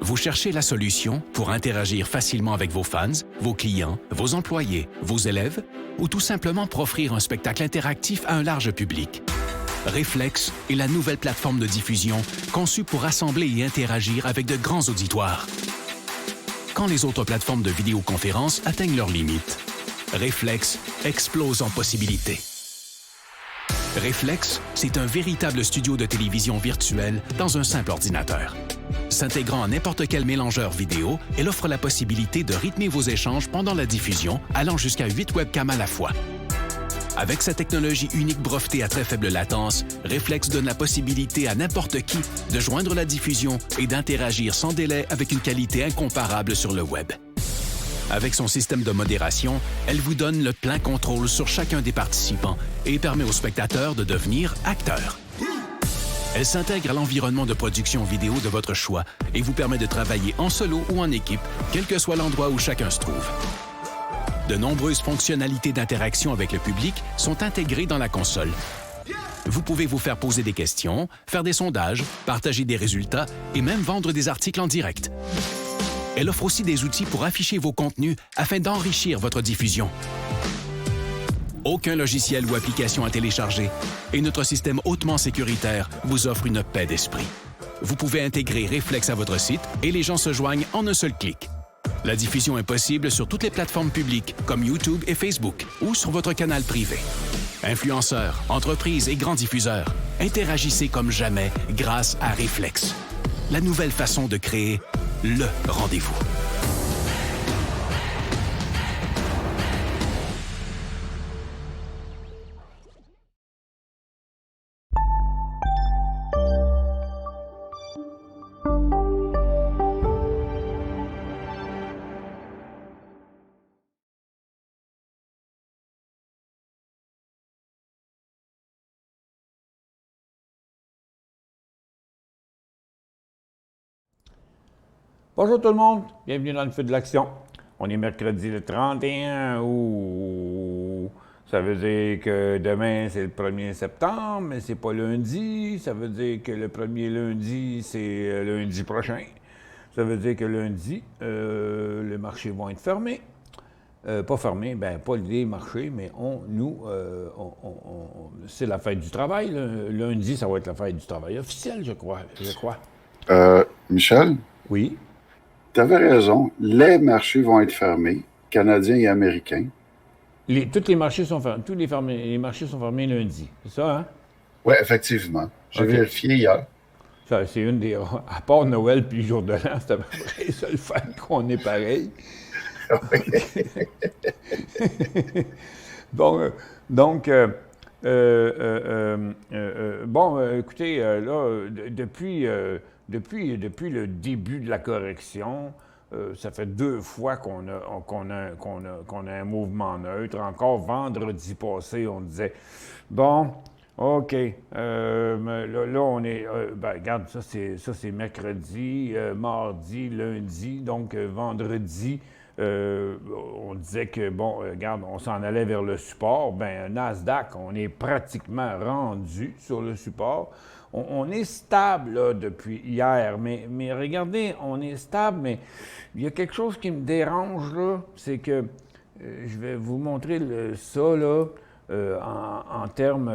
Vous cherchez la solution pour interagir facilement avec vos fans, vos clients, vos employés, vos élèves ou tout simplement pour offrir un spectacle interactif à un large public. Reflex est la nouvelle plateforme de diffusion conçue pour rassembler et interagir avec de grands auditoires. Quand les autres plateformes de vidéoconférence atteignent leurs limites, Reflex explose en possibilités. Reflex, c'est un véritable studio de télévision virtuel dans un simple ordinateur. S'intégrant à n'importe quel mélangeur vidéo, elle offre la possibilité de rythmer vos échanges pendant la diffusion, allant jusqu'à 8 webcams à la fois. Avec sa technologie unique brevetée à très faible latence, Reflex donne la possibilité à n'importe qui de joindre la diffusion et d'interagir sans délai avec une qualité incomparable sur le web. Avec son système de modération, elle vous donne le plein contrôle sur chacun des participants et permet aux spectateurs de devenir acteurs. Elle s'intègre à l'environnement de production vidéo de votre choix et vous permet de travailler en solo ou en équipe, quel que soit l'endroit où chacun se trouve. De nombreuses fonctionnalités d'interaction avec le public sont intégrées dans la console. Vous pouvez vous faire poser des questions, faire des sondages, partager des résultats et même vendre des articles en direct. Elle offre aussi des outils pour afficher vos contenus afin d'enrichir votre diffusion. Aucun logiciel ou application à télécharger et notre système hautement sécuritaire vous offre une paix d'esprit. Vous pouvez intégrer Reflex à votre site et les gens se joignent en un seul clic. La diffusion est possible sur toutes les plateformes publiques comme YouTube et Facebook ou sur votre canal privé. Influenceurs, entreprises et grands diffuseurs, interagissez comme jamais grâce à Reflex. La nouvelle façon de créer le rendez-vous. Bonjour tout le monde, bienvenue dans le feu de l'action. On est mercredi le 31 août. Ça veut dire que demain c'est le 1er septembre, mais c'est pas lundi. Ça veut dire que le premier lundi c'est lundi prochain. Ça veut dire que lundi, les marchés vont être fermés. Pas fermés, pas les marchés, mais c'est la fête du travail. Lundi, ça va être la fête du travail officielle, je crois. Michel? Oui. Tu avais raison. Les marchés vont être fermés, canadiens et américains. Tous les marchés sont fermés. Les marchés sont fermés lundi. C'est ça, hein? Oui, effectivement. J'ai vérifié hier. Ça, c'est une des. À part Noël puis le jour de l'an, c'est à peu près les seules fêtes qu'on est pareil. Bon, donc. Écoutez, là, depuis le début de la correction, ça fait 2 fois qu'on a un mouvement neutre. Encore vendredi passé, on disait, bon, OK, là, on est, regarde, ça c'est mercredi, mardi, lundi, donc vendredi, on disait que, bon, regarde, on s'en allait vers le support. Nasdaq, on est pratiquement rendu sur le support. On est stable là, depuis hier, mais regardez, on est stable, mais il y a quelque chose qui me dérange là, c'est que je vais vous montrer ça là, en termes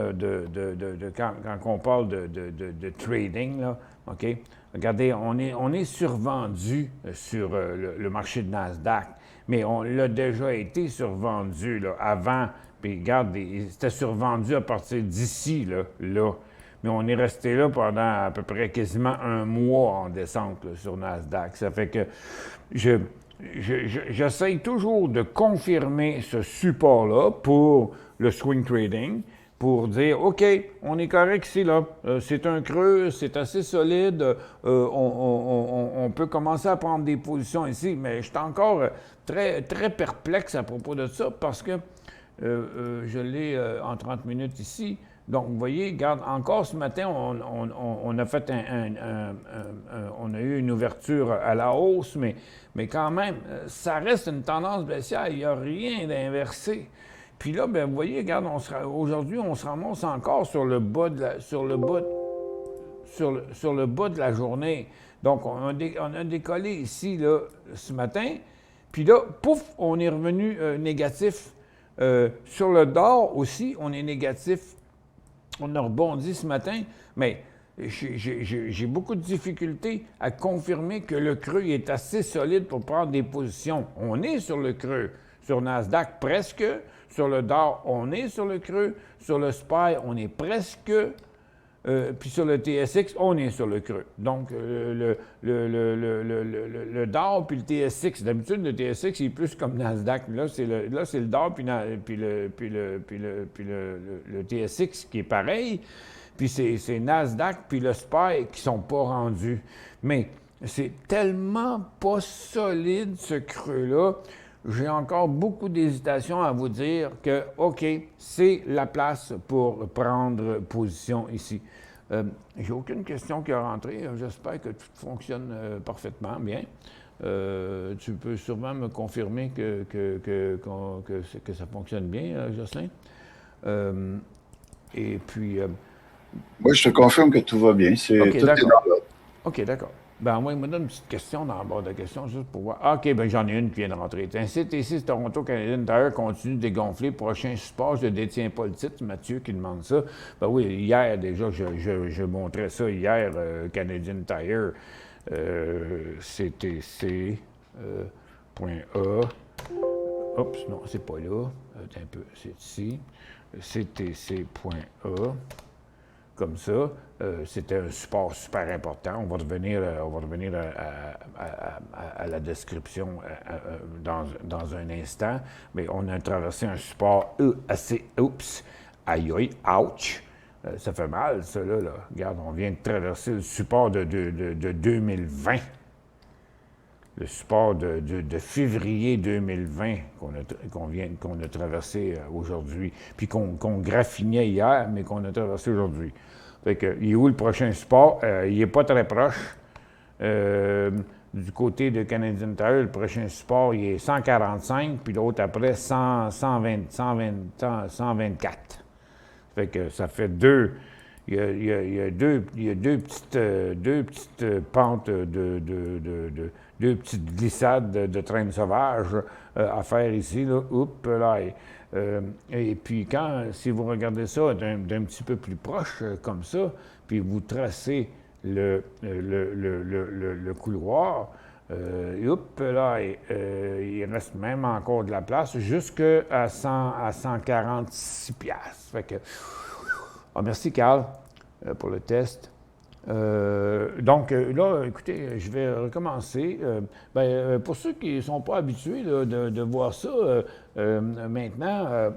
quand on parle de trading, là, OK? Regardez, on est survendu sur le marché de Nasdaq, mais on l'a déjà été survendu là, avant, puis regarde, c'était survendu à partir d'ici, là. Mais on est resté là pendant à peu près quasiment 1 mois en descente là, sur Nasdaq. Ça fait que j'essaye toujours de confirmer ce support-là pour le swing trading, pour dire, OK, on est correct ici, là. C'est un creux, c'est assez solide. On peut commencer à prendre des positions ici, mais je suis encore très, très perplexe à propos de ça parce que je l'ai en 30 minutes ici. Donc, vous voyez, regarde, encore ce matin, on a fait on a eu une ouverture à la hausse, mais quand même, ça reste une tendance baissière, il n'y a rien d'inversé. Puis là, vous voyez, regarde, aujourd'hui, on se ramasse encore sur le bas de la journée. Donc, on a décollé ici, là, ce matin. Puis là, pouf, on est revenu négatif. Sur le Dow aussi, on est négatif. On a rebondi ce matin, mais j'ai beaucoup de difficultés à confirmer que le creux est assez solide pour prendre des positions. On est sur le creux. Sur Nasdaq, presque. Sur le Dow, on est sur le creux. Sur le SPY, on est presque. Puis sur le TSX, on est sur le creux. Donc, le Dow puis le TSX, d'habitude, le TSX, il est plus comme Nasdaq. Là, c'est le Dow puis le TSX qui est pareil. Puis c'est Nasdaq puis le SPY qui sont pas rendus. Mais c'est tellement pas solide, ce creux-là. J'ai encore beaucoup d'hésitation à vous dire que, OK, c'est la place pour prendre position ici. J'ai aucune question qui est rentrée. J'espère que tout fonctionne parfaitement bien. Tu peux sûrement me confirmer que ça fonctionne bien, Jocelyn. Et puis... Oui, je te confirme que tout va bien. OK, tout est dans l'ordre. OK, d'accord. Ben, moi, il me donne une petite question dans le bord de questions, juste pour voir. Ah, OK, ben j'en ai une qui vient de rentrer. CTC Toronto Canadian Tire continue de dégonfler. Prochain support, je ne détiens pas le titre. Mathieu qui demande ça. Ben oui, hier, déjà, je montrais ça hier, Canadian Tire, CTC.A. Oups, non, c'est pas là. Attends un peu, c'est ici. CTC.A. Comme ça, c'était un support super important. On va revenir à la description dans un instant. Mais on a traversé un support assez... Oups! Aïe, aïe, ouch! Ça fait mal, ça, là. Regarde, on vient de traverser le support de 2020. Le support de février 2020 qu'on a traversé aujourd'hui, puis qu'on graffinait hier, mais qu'on a traversé aujourd'hui. Fait que, il est où le prochain support? Il n'est pas très proche. Du côté de Canadian Tire, le prochain support, il est 145, puis l'autre après 124. Fait que ça fait deux... Il y a deux petites pentes deux petites glissades de traîne sauvage à faire ici, là. Oups, là. Et puis si vous regardez ça d'un petit peu plus proche, comme ça, puis vous tracez le couloir, oups, là, il reste même encore de la place jusqu'à 146 piastres. Fait que... merci, Carl, pour le test. Donc, là, écoutez, je vais recommencer. Pour ceux qui ne sont pas habitués là, de voir ça, maintenant,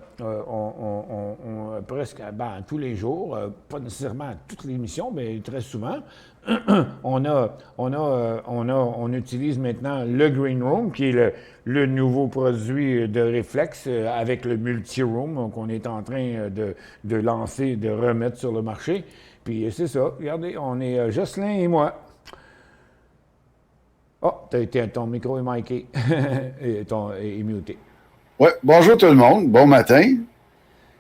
presque tous les jours, pas nécessairement à toutes les émissions, mais très souvent, on utilise maintenant le Green Room, qui est le nouveau produit de Reflex avec le Multi-Room qu'on est en train de lancer, de remettre sur le marché. Puis c'est ça, regardez, on est Jocelyn et moi. Oh, ton micro est miké et est muté. Oui, bonjour tout le monde, bon matin.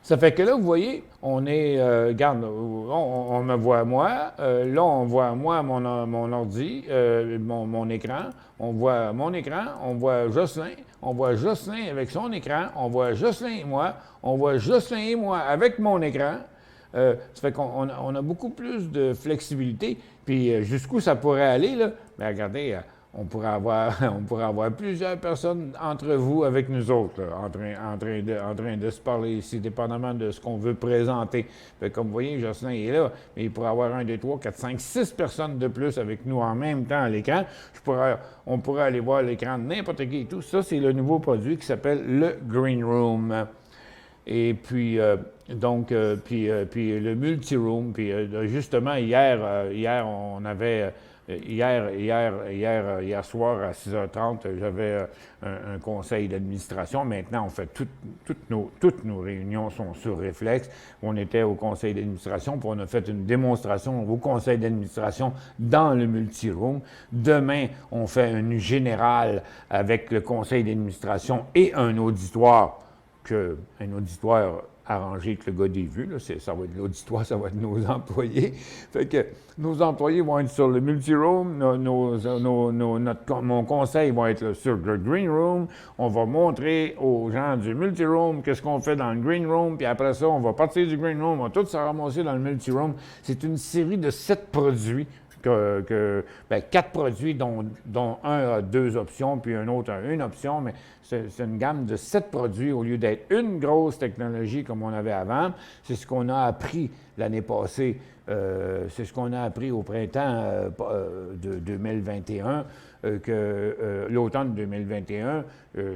Ça fait que là, vous voyez, on est, regarde, on me voit moi, là, on voit moi, mon ordi, mon écran, on voit mon écran, on voit Jocelyn avec son écran, on voit Jocelyn et moi, on voit Jocelyn et moi avec mon écran. Ça fait qu'on a beaucoup plus de flexibilité. Puis jusqu'où ça pourrait aller, là? Mais regardez, on pourrait avoir plusieurs personnes entre vous avec nous autres, là, en train de se parler ici, dépendamment de ce qu'on veut présenter. Fait comme vous voyez, Jocelyn est là, mais il pourrait avoir 1, 2, 3, 4, 5, 6 personnes de plus avec nous en même temps à l'écran. On pourrait aller voir l'écran de n'importe qui et tout. Ça, c'est le nouveau produit qui s'appelle le Green Room. Et puis, puis le multi-room, puis justement, hier, on avait, hier soir à 6h30, j'avais un conseil d'administration. Maintenant, on fait toutes nos réunions sont sur Reflex. On était au conseil d'administration, puis on a fait une démonstration au conseil d'administration dans le multi-room. Demain, on fait une générale avec le conseil d'administration et un auditoire arrangé avec le gars des vues, là, ça va être l'auditoire, ça va être nos employés. Fait que nos employés vont être sur le multi-room, mon conseil va être sur le green room. On va montrer aux gens du multi-room qu'est-ce qu'on fait dans le green room, puis après ça, on va partir du green room, on va tout se ramasser dans le multi-room. C'est une série de 7 produits. 4 produits, dont un a 2 options, puis un autre a une option, mais c'est une gamme de 7 produits au lieu d'être une grosse technologie comme on avait avant. C'est ce qu'on a appris l'année passée, c'est ce qu'on a appris au printemps de 2021, l'automne 2021,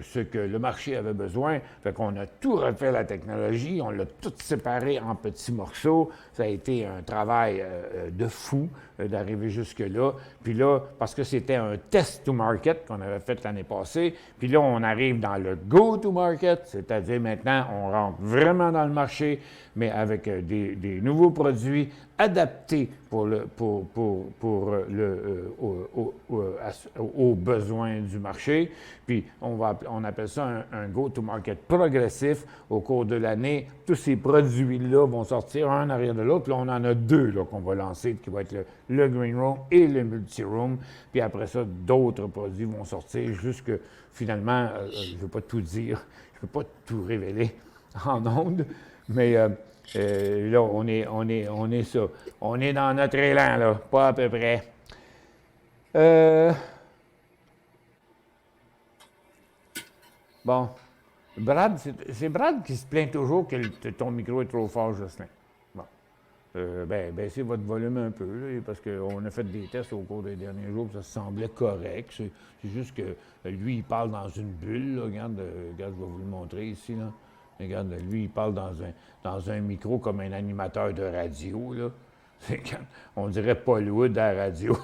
ce que le marché avait besoin. Fait qu'on a tout refait la technologie, on l'a tout séparé en petits morceaux. Ça a été un travail de fou d'arriver jusque-là. Puis là, parce que c'était un test to market qu'on avait fait l'année passée, puis là, on arrive dans le go to market, c'est-à-dire maintenant, on rentre vraiment dans le marché, mais avec des nouveaux produits adaptés aux besoins du marché. Puis on appelle ça un go-to-market progressif. Au cours de l'année, tous ces produits-là vont sortir un arrière de l'autre. Puis là, on en a 2 qu'on va lancer, qui va être le Green Room et le Multi-Room. Puis après ça, d'autres produits vont sortir jusque finalement, je ne veux pas tout dire, je ne peux pas tout révéler en ondes, mais là, on est ça. On est dans notre élan, là, pas à peu près. Bon. Brad, c'est Brad qui se plaint toujours que ton micro est trop fort, Jocelyn. Bon. Baissez votre volume un peu, là, parce qu'on a fait des tests au cours des derniers jours, ça semblait correct. C'est juste que lui, il parle dans une bulle, là. Regarde, je vais vous le montrer ici, là. Regarde, lui, il parle dans un micro comme un animateur de radio, là. On dirait Paul Wood à la radio.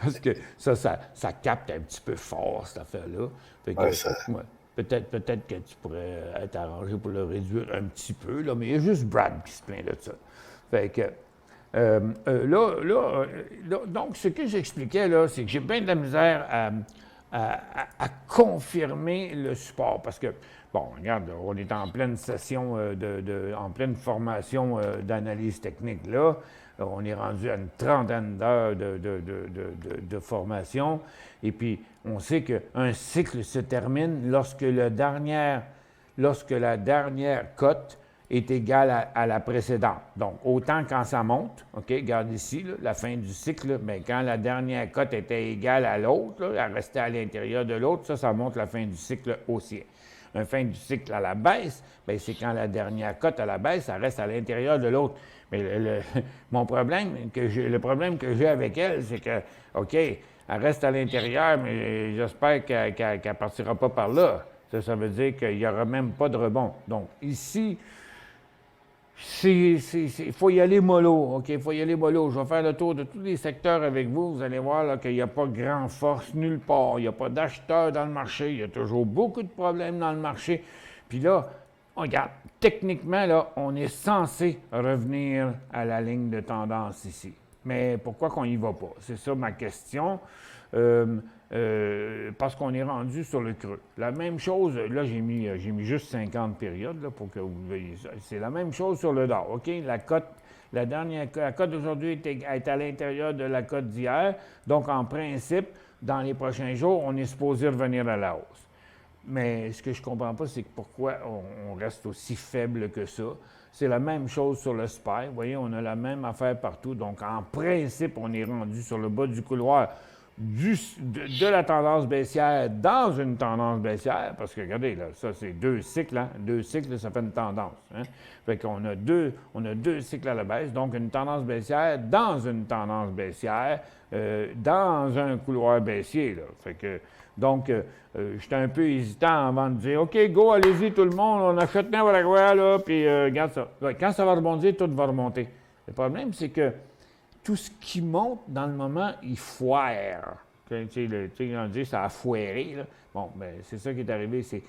Parce que ça capte un petit peu fort, cette affaire-là. Fait que, ouais, peut-être que tu pourrais être arrangé pour le réduire un petit peu, là, mais il y a juste Brad qui se plaint de ça. Fait que, donc, ce que j'expliquais, là, c'est que j'ai bien de la misère à confirmer le support. Parce que, bon, regarde, on est en pleine session, en pleine formation d'analyse technique, là. On est rendu à une trentaine d'heures de formation. Et puis, on sait qu'un cycle se termine lorsque la dernière cote est égale à la précédente. Donc, autant quand ça monte, OK, regarde ici, là, la fin du cycle, bien, quand la dernière cote était égale à l'autre, elle restait à l'intérieur de l'autre, ça montre la fin du cycle haussier. Un fin du cycle à la baisse, bien, c'est quand la dernière cote à la baisse, ça reste à l'intérieur de l'autre. Mais le problème que j'ai avec elle, c'est que, OK, elle reste à l'intérieur, mais j'espère qu'elle ne partira pas par là. Ça veut dire qu'il n'y aura même pas de rebond. Donc, ici, il faut y aller mollo, OK? Il faut y aller mollo. Je vais faire le tour de tous les secteurs avec vous. Vous allez voir là, qu'il n'y a pas grand force nulle part. Il n'y a pas d'acheteurs dans le marché. Il y a toujours beaucoup de problèmes dans le marché. Puis là, regarde, techniquement, là, on est censé revenir à la ligne de tendance ici. Mais pourquoi qu'on n'y va pas? C'est ça ma question. Parce qu'on est rendu sur le creux. La même chose, là, j'ai mis juste 50 périodes là, pour que vous voyez ça. C'est la même chose sur le Dow, OK? La cote d'aujourd'hui est à l'intérieur de la cote d'hier. Donc, en principe, dans les prochains jours, on est supposé revenir à la hausse. Mais ce que je ne comprends pas, c'est pourquoi on reste aussi faible que ça. C'est la même chose sur le SPY. Vous voyez, on a la même affaire partout. Donc, en principe, on est rendu sur le bas du couloir de la tendance baissière dans une tendance baissière, parce que regardez, là, ça c'est 2 cycles, hein? 2 cycles, ça fait une tendance. Hein? Fait qu'on a deux cycles à la baisse, donc une tendance baissière dans une tendance baissière, dans un couloir baissier. Là. Fait que, donc, j'étais un peu hésitant avant de dire, OK, go, allez-y tout le monde, on achète n'importe quoi, là, puis regarde ça. Ouais, quand ça va rebondir, tout va remonter. Le problème, c'est que tout ce qui monte dans le moment, il foire. On dit ça a foiré. Là. Bon, ben, c'est ça qui est arrivé. C'est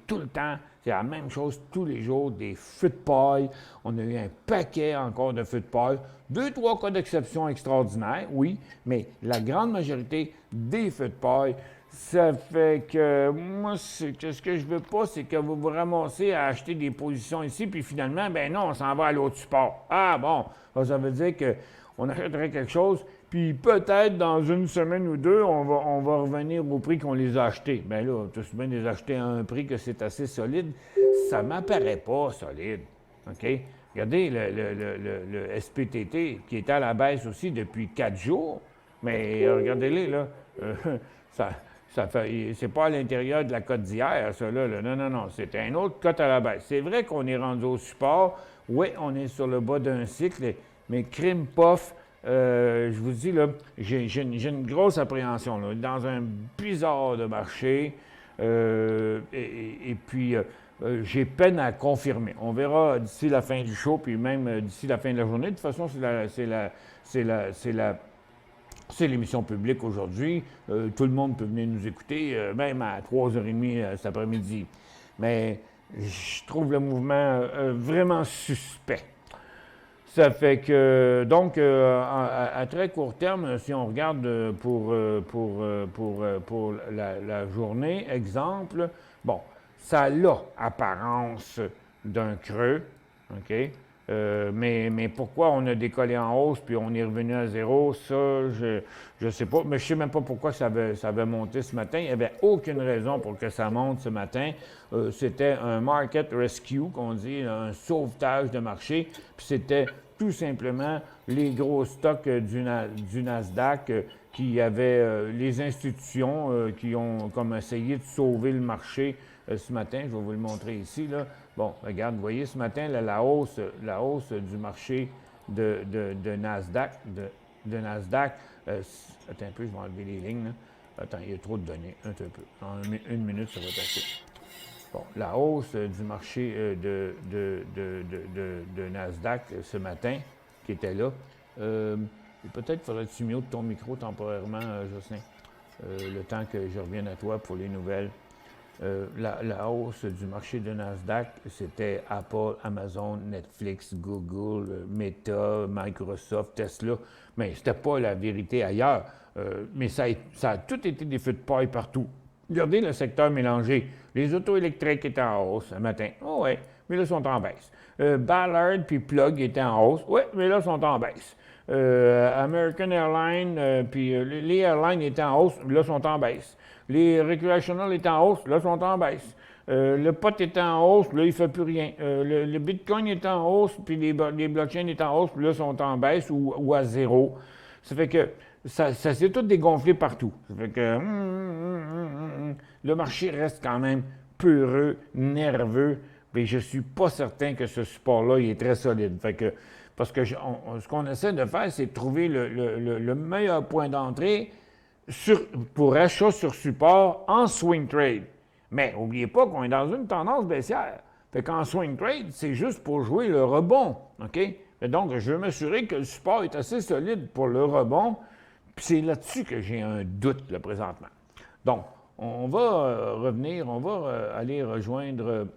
tout le temps, c'est la même chose tous les jours, des feux de paille. On a eu un paquet encore de feux de paille. 2-3 cas d'exception extraordinaires, oui, mais la grande majorité des feux de paille, ça fait que moi, ce que je veux pas, c'est que vous vous ramassez à acheter des positions ici, puis finalement, ben non, on s'en va à l'autre support. Ah bon, ça veut dire qu'on achèterait quelque chose, puis peut-être dans une semaine ou deux, on va revenir au prix qu'on les a achetés. Bien là, tout de bien les acheter à un prix que c'est assez solide. Ça ne m'apparaît pas solide. OK? Regardez le SPTT qui est à la baisse aussi depuis 4 jours. Mais regardez-les, là. Ça fait, c'est pas à l'intérieur de la cote d'hier, ça, là. Non. C'est un autre cote à la baisse. C'est vrai qu'on est rendu au support. Oui, on est sur le bas d'un cycle, mais crime pof. Je vous dis, là, j'ai une grosse appréhension, là, dans un bizarre de marché, et puis j'ai peine à confirmer. On verra d'ici la fin du show, puis même d'ici la fin de la journée. De toute façon, c'est l'émission publique aujourd'hui. Tout le monde peut venir nous écouter, même à 3h30 cet après-midi. Mais je trouve le mouvement vraiment suspect. Ça fait que, donc, à très court terme, si on regarde pour la journée, exemple, bon, ça a apparence d'un creux, OK? Mais pourquoi on a décollé en hausse puis on est revenu à zéro, ça, je sais pas. Mais je sais même pas pourquoi ça avait monté ce matin. Il n'y avait aucune raison pour que ça monte ce matin. C'était un market rescue, qu'on dit, un sauvetage de marché. Puis c'était tout simplement les gros stocks du Nasdaq qui avaient les institutions qui ont comme essayé de sauver le marché ce matin. Je vais vous le montrer ici, là. Bon, regarde, vous voyez ce matin, là, la hausse du marché de Nasdaq. De Nasdaq. Attends un peu, je vais enlever les lignes. Là. Attends, il y a trop de données. Un peu. En une minute, ça va être assez. Bon, la hausse du marché de Nasdaq ce matin, qui était là. Peut-être faudrait-tu mieux de ton micro temporairement, Jocelyn, le temps que je revienne à toi pour les nouvelles. La hausse du marché de Nasdaq, c'était Apple, Amazon, Netflix, Google, Meta, Microsoft, Tesla. Mais c'était pas la vérité ailleurs. Mais ça a tout été des feux de paille partout. Regardez le secteur mélangé. Les autos électriques étaient en hausse ce matin. Oh ouais, mais là, ils sont en baisse. Ballard puis Plug étaient en hausse. Oui, mais là, ils sont en baisse. American Airlines, puis les airlines étaient en hausse, là, sont en baisse. Les recreational étaient en hausse, là, sont en baisse. Le pot était en hausse, là, il ne fait plus rien. Le Bitcoin est en hausse, puis les blockchains étaient en hausse, puis là, sont en baisse ou à zéro. Ça fait que ça s'est tout dégonflé partout. Ça fait que le marché reste quand même peureux, nerveux, mais je ne suis pas certain que ce support-là il est très solide. Fait que, parce que ce qu'on essaie de faire, c'est de trouver le meilleur point d'entrée pour achat sur support en swing trade. Mais n'oubliez pas qu'on est dans une tendance baissière. Fait qu'en swing trade, c'est juste pour jouer le rebond. OK? Et donc, je veux m'assurer que le support est assez solide pour le rebond. Puis c'est là-dessus que j'ai un doute, là, présentement. Donc, on va revenir, on va aller rejoindre...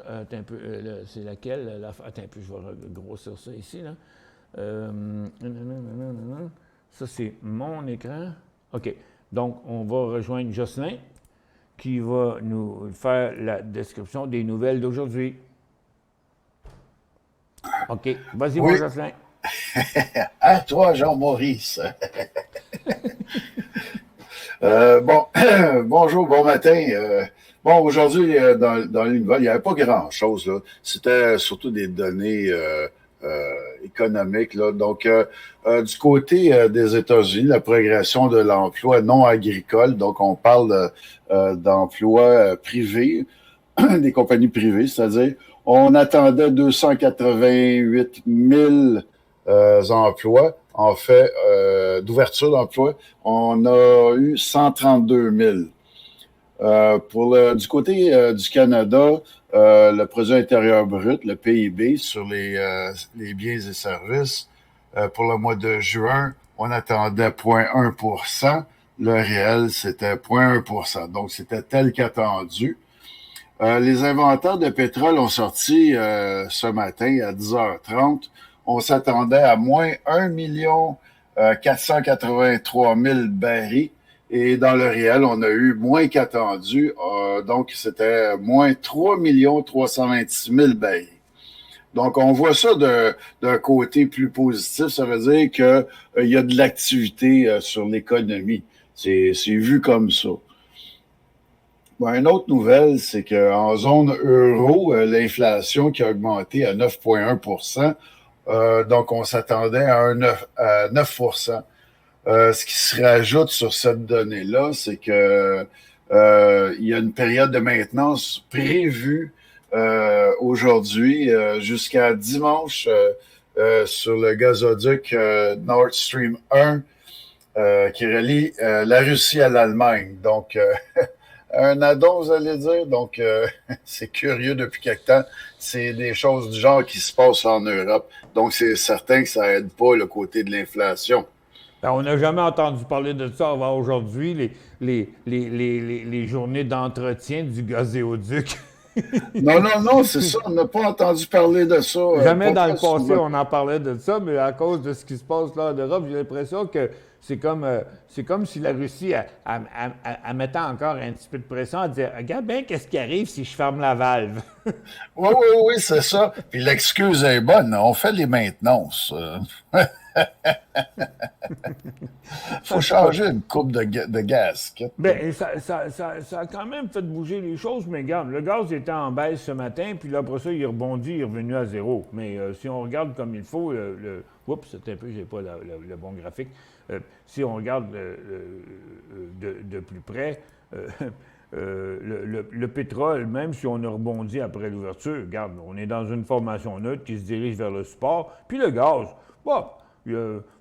attends un peu, c'est laquelle? Attends un peu, je vais grossir ça ici, là. Ça, c'est mon écran. OK. Donc, on va rejoindre Jocelyn, qui va nous faire la description des nouvelles d'aujourd'hui. OK. Vas-y, Oui. mon Jocelyn. À toi, Jean-Maurice. Bonjour, bon matin. Aujourd'hui, dans les nouvelles, il n'y avait pas grand-chose, là. C'était surtout des données économiques, là. Donc, du côté des États-Unis, la progression de l'emploi non agricole, donc on parle d'emplois privés, des compagnies privées, c'est-à-dire on attendait 288 000 emplois. En fait, d'ouverture d'emploi, on a eu 132 000. Du côté du Canada, le produit intérieur brut, le PIB, sur les biens et services, pour le mois de juin, on attendait 0,1 %. Le réel, c'était 0,1 %. Donc, c'était tel qu'attendu. Les inventaires de pétrole ont sorti ce matin à 10h30. On s'attendait à moins 1 483 000 barils. Et dans le réel, on a eu moins qu'attendu. Donc, c'était moins 3 326 000 barils. Donc, on voit ça d'un côté plus positif. Ça veut dire qu'il y a de l'activité sur l'économie. C'est vu comme ça. Bon, une autre nouvelle, c'est qu'en zone euro, l'inflation qui a augmenté à 9,1 %. Donc, on s'attendait à 9 ce qui se rajoute sur cette donnée-là, c'est que il y a une période de maintenance prévue aujourd'hui jusqu'à dimanche sur le gazoduc Nord Stream 1 qui relie la Russie à l'Allemagne. Donc, un addon, vous allez dire. Donc, c'est curieux depuis quelque temps. C'est des choses du genre qui se passent en Europe. Donc, c'est certain que ça aide pas le côté de l'inflation. Ben, on n'a jamais entendu parler de ça avant aujourd'hui, les journées d'entretien du gazéoduc. Non, c'est ça. On n'a pas entendu parler de ça. Jamais dans Pas le très passé, souvent. on en parlait de ça, mais à cause de ce qui se passe là en Europe, j'ai l'impression que c'est comme si la Russie, elle mettait encore un petit peu de pression à dire regarde bien qu'est-ce qui arrive si je ferme la valve. Oui, c'est ça. Puis l'excuse est bonne. On fait les maintenances. Faut En tout cas, changer une coupe de gasket. ben, ça a quand même fait bouger les choses, mais regarde, le gaz était en baisse ce matin, puis là, après ça, il est rebondi, il est revenu à zéro. Mais si on regarde comme il faut, oups, c'est un peu, j'ai pas le bon graphique. Si on regarde de plus près, le pétrole, même si on a rebondi après l'ouverture, regarde, on est dans une formation neutre qui se dirige vers le support, puis le gaz, bon,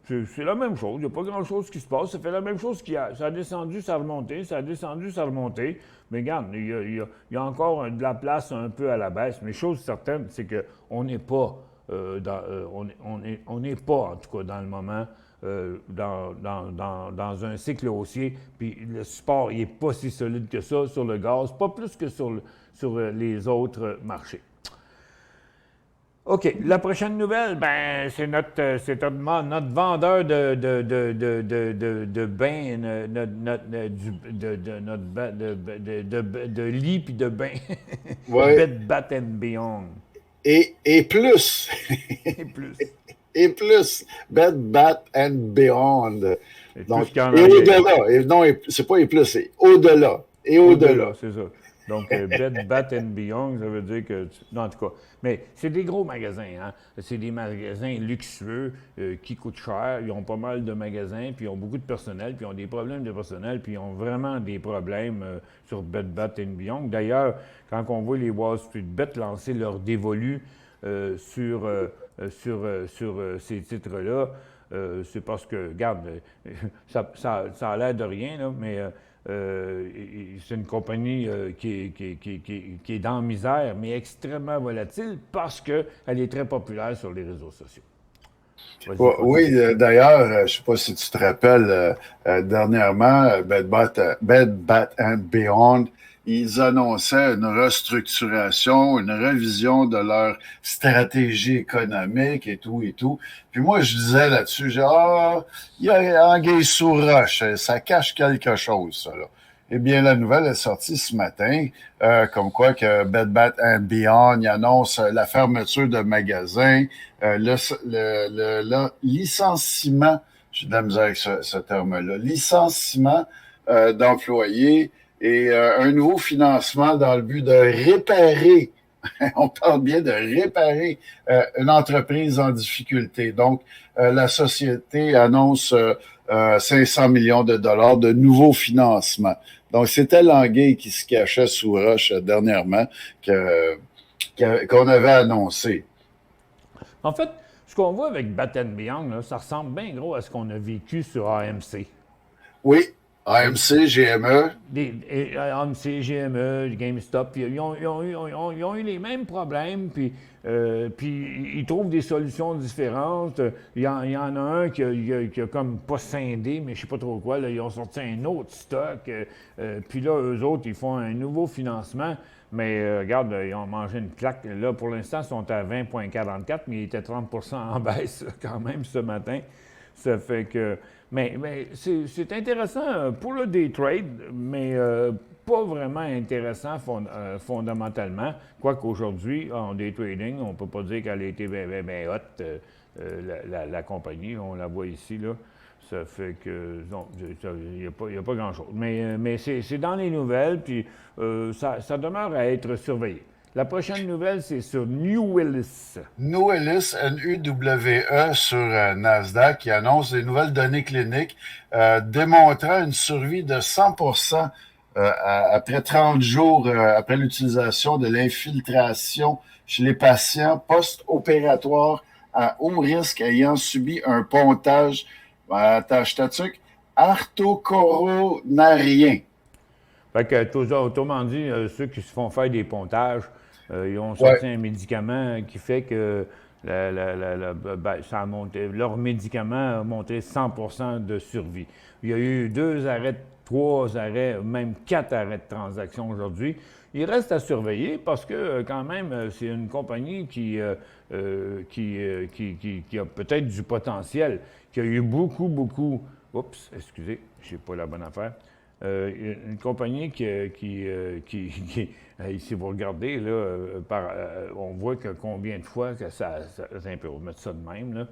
c'est la même chose, il n'y a pas grand-chose qui se passe, ça fait la même chose ça a descendu, ça a remonté, ça a descendu, ça a remonté, mais regarde, il y a encore de la place un peu à la baisse, mais chose certaine, c'est qu'on n'est pas, on n'est pas, en tout cas, dans le moment, dans un cycle haussier, puis le support, il n'est pas si solide que ça sur le gaz, pas plus que sur les autres marchés. OK. La prochaine nouvelle, ben, notre vendeur de bains, de lits puis de bains. Ouais. Bed Bath and Beyond. Et plus. Et plus. Et plus. Bed Bath and Beyond. Et tout Donc, ce qu'il y en et a. au-delà. Et non, c'est pas et plus, c'est au-delà. Et au-delà. C'est ça. Donc, Bed Bath and Beyond, ça veut dire que... Non, en tout cas. Mais c'est des gros magasins, hein. C'est des magasins luxueux qui coûtent cher. Ils ont pas mal de magasins, puis ils ont beaucoup de personnel, puis ils ont des problèmes de personnel, puis ils ont vraiment des problèmes sur Bed Bath and Beyond. D'ailleurs, quand on voit les Wall Street Bet lancer leur dévolu sur ces titres-là, c'est parce que, regarde, ça a l'air de rien, là, mais c'est une compagnie qui est dans la misère, mais extrêmement volatile parce qu'elle est très populaire sur les réseaux sociaux. Oui, d'ailleurs, je ne sais pas si tu te rappelles, dernièrement, Bed Bath and Beyond, ils annonçaient une restructuration, une révision de leur stratégie économique et tout et tout. Puis moi, je disais là-dessus, il y a anguille sous roche, ça cache quelque chose, ça, là. Eh bien, la nouvelle est sortie ce matin, comme quoi que Bed Bath and Beyond, il annonce la fermeture de magasins, le licenciement, j'ai de la misère avec ce terme-là, licenciement d'employés et un nouveau financement dans le but de réparer, on parle bien de réparer une entreprise en difficulté. Donc, la société annonce 500 millions de dollars de nouveaux financements. Donc, c'était l'anguille qui se cachait sous roche dernièrement qu'on avait annoncé. En fait, ce qu'on voit avec Bath and Beyond, là, ça ressemble bien gros à ce qu'on a vécu sur AMC. Oui, AMC, GME. AMC, GME, GameStop, ils ont eu les mêmes problèmes, puis ils trouvent des solutions différentes. Il y en a un qui a comme pas scindé, mais je sais pas trop quoi, là, ils ont sorti un autre stock, puis là, eux autres, ils font un nouveau financement, mais regarde, ils ont mangé une claque. Là, pour l'instant, ils sont à 20,44, mais ils étaient 30 en baisse quand même ce matin. Ça fait que... Mais c'est intéressant pour le day trade, mais pas vraiment intéressant fondamentalement. Quoique aujourd'hui, en day trading, on ne peut pas dire qu'elle a été bien hot, la compagnie. On la voit ici, là. Ça fait que... Non, il n'y a pas grand-chose. Mais c'est dans les nouvelles, puis ça demeure à être surveillé. La prochaine nouvelle, c'est sur Newellis. Newellis, N-U-W-E, sur Nasdaq, qui annonce des nouvelles données cliniques démontrant une survie de 100% après 30 jours après l'utilisation de l'infiltration chez les patients post-opératoires à haut risque ayant subi un pontage, arthocoronarien. Fait que, autrement dit, ceux qui se font faire des pontages, ils ont sorti un médicament qui fait que ça a monté, leur médicament a monté 100% de survie. Il y a eu 2 arrêts, 3 arrêts, même 4 arrêts de transaction aujourd'hui. Il reste à surveiller parce que quand même, c'est une compagnie qui a peut-être du potentiel, qui a eu beaucoup... Oups, excusez, je n'ai pas la bonne affaire. Une compagnie si vous regardez, là, on voit que combien de fois que un peu, on va mettre ça de même, là.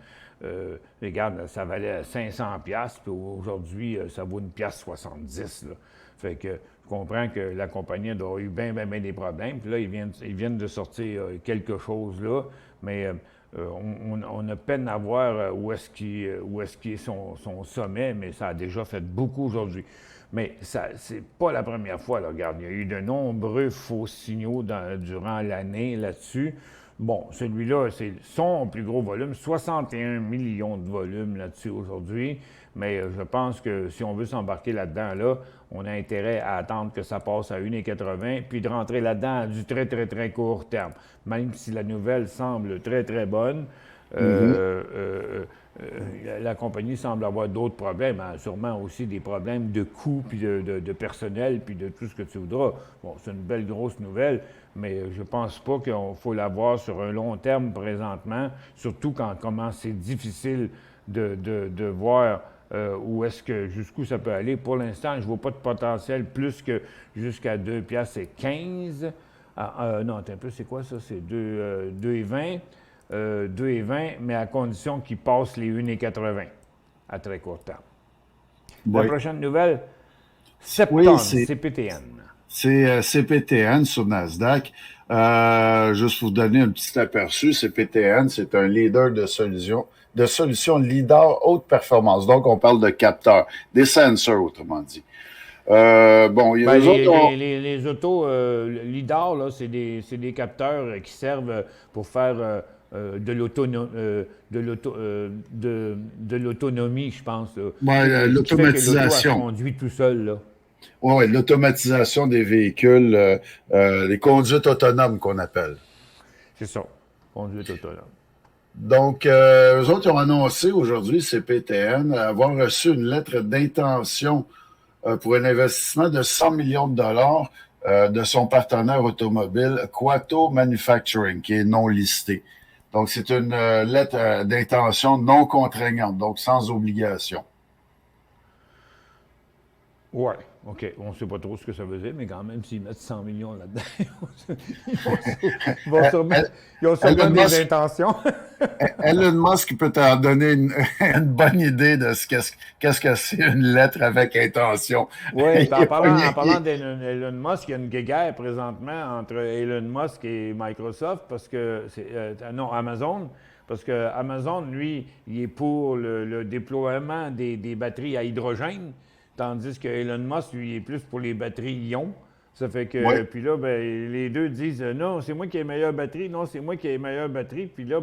Regarde, ça valait 500$, puis aujourd'hui, ça vaut 1,70$, là. Fait que je comprends que la compagnie a eu bien des problèmes, puis là, ils viennent de sortir quelque chose là, mais on a peine à voir où est-ce qu'il est son sommet, mais ça a déjà fait beaucoup aujourd'hui. Mais c'est pas la première fois, là. Regarde, il y a eu de nombreux faux signaux durant l'année là-dessus. Bon, celui-là, c'est son plus gros volume, 61 millions de volume là-dessus aujourd'hui. Mais je pense que si on veut s'embarquer là-dedans, là, on a intérêt à attendre que ça passe à 1,80 puis de rentrer là-dedans à du très court terme. Même si la nouvelle semble très bonne, la compagnie semble avoir d'autres problèmes, hein, sûrement aussi des problèmes de coûts, puis de personnel, puis de tout ce que tu voudras. Bon, c'est une belle grosse nouvelle, mais je ne pense pas qu'il faut la voir sur un long terme présentement, surtout comment c'est difficile de voir jusqu'où ça peut aller. Pour l'instant, je ne vois pas de potentiel plus que jusqu'à 2,15$. Non, attends un peu, c'est quoi ça? C'est 2,20$. 2,20$, mais à condition qu'il passe les 1,80$ à très court terme. Oui. La prochaine nouvelle, Septon, CPTN. C'est CPTN sur Nasdaq. Juste pour vous donner un petit aperçu, CPTN, c'est un leader de solutions leader haute performance. Donc, on parle de capteurs, des sensors, autrement dit. Bon, il y a les autos LIDAR, là, c'est des capteurs qui servent pour faire de l'autonomie, je pense. Oui, l'automatisation. Ça conduit tout seul, là. Oui, l'automatisation des véhicules, les conduites autonomes qu'on appelle. C'est ça, conduite autonome. Donc, eux autres, ils ont annoncé aujourd'hui, CPTN, avoir reçu une lettre d'intention pour un investissement de 100 millions de dollars de son partenaire automobile, Quato Manufacturing, qui est non listé. Donc, c'est une lettre d'intention non contraignante, donc sans obligation. Oui, OK. On ne sait pas trop ce que ça veut dire, mais quand même, s'ils mettent 100 millions là-dedans, ils ont sûrement des intentions. Elon Musk peut t'en donner une bonne idée de qu'est-ce que c'est une lettre avec intention. Oui, en parlant d'Elon Musk, il y a une guéguerre présentement entre Elon Musk et Microsoft, parce que Amazon. Parce que Amazon, lui, il est pour le déploiement des batteries à hydrogène, tandis que Elon Musk, lui, est plus pour les batteries ion. Ça fait que, oui. Puis là, les deux disent non, c'est moi qui ai meilleure batterie, non, c'est moi qui ai meilleure batterie. Puis là,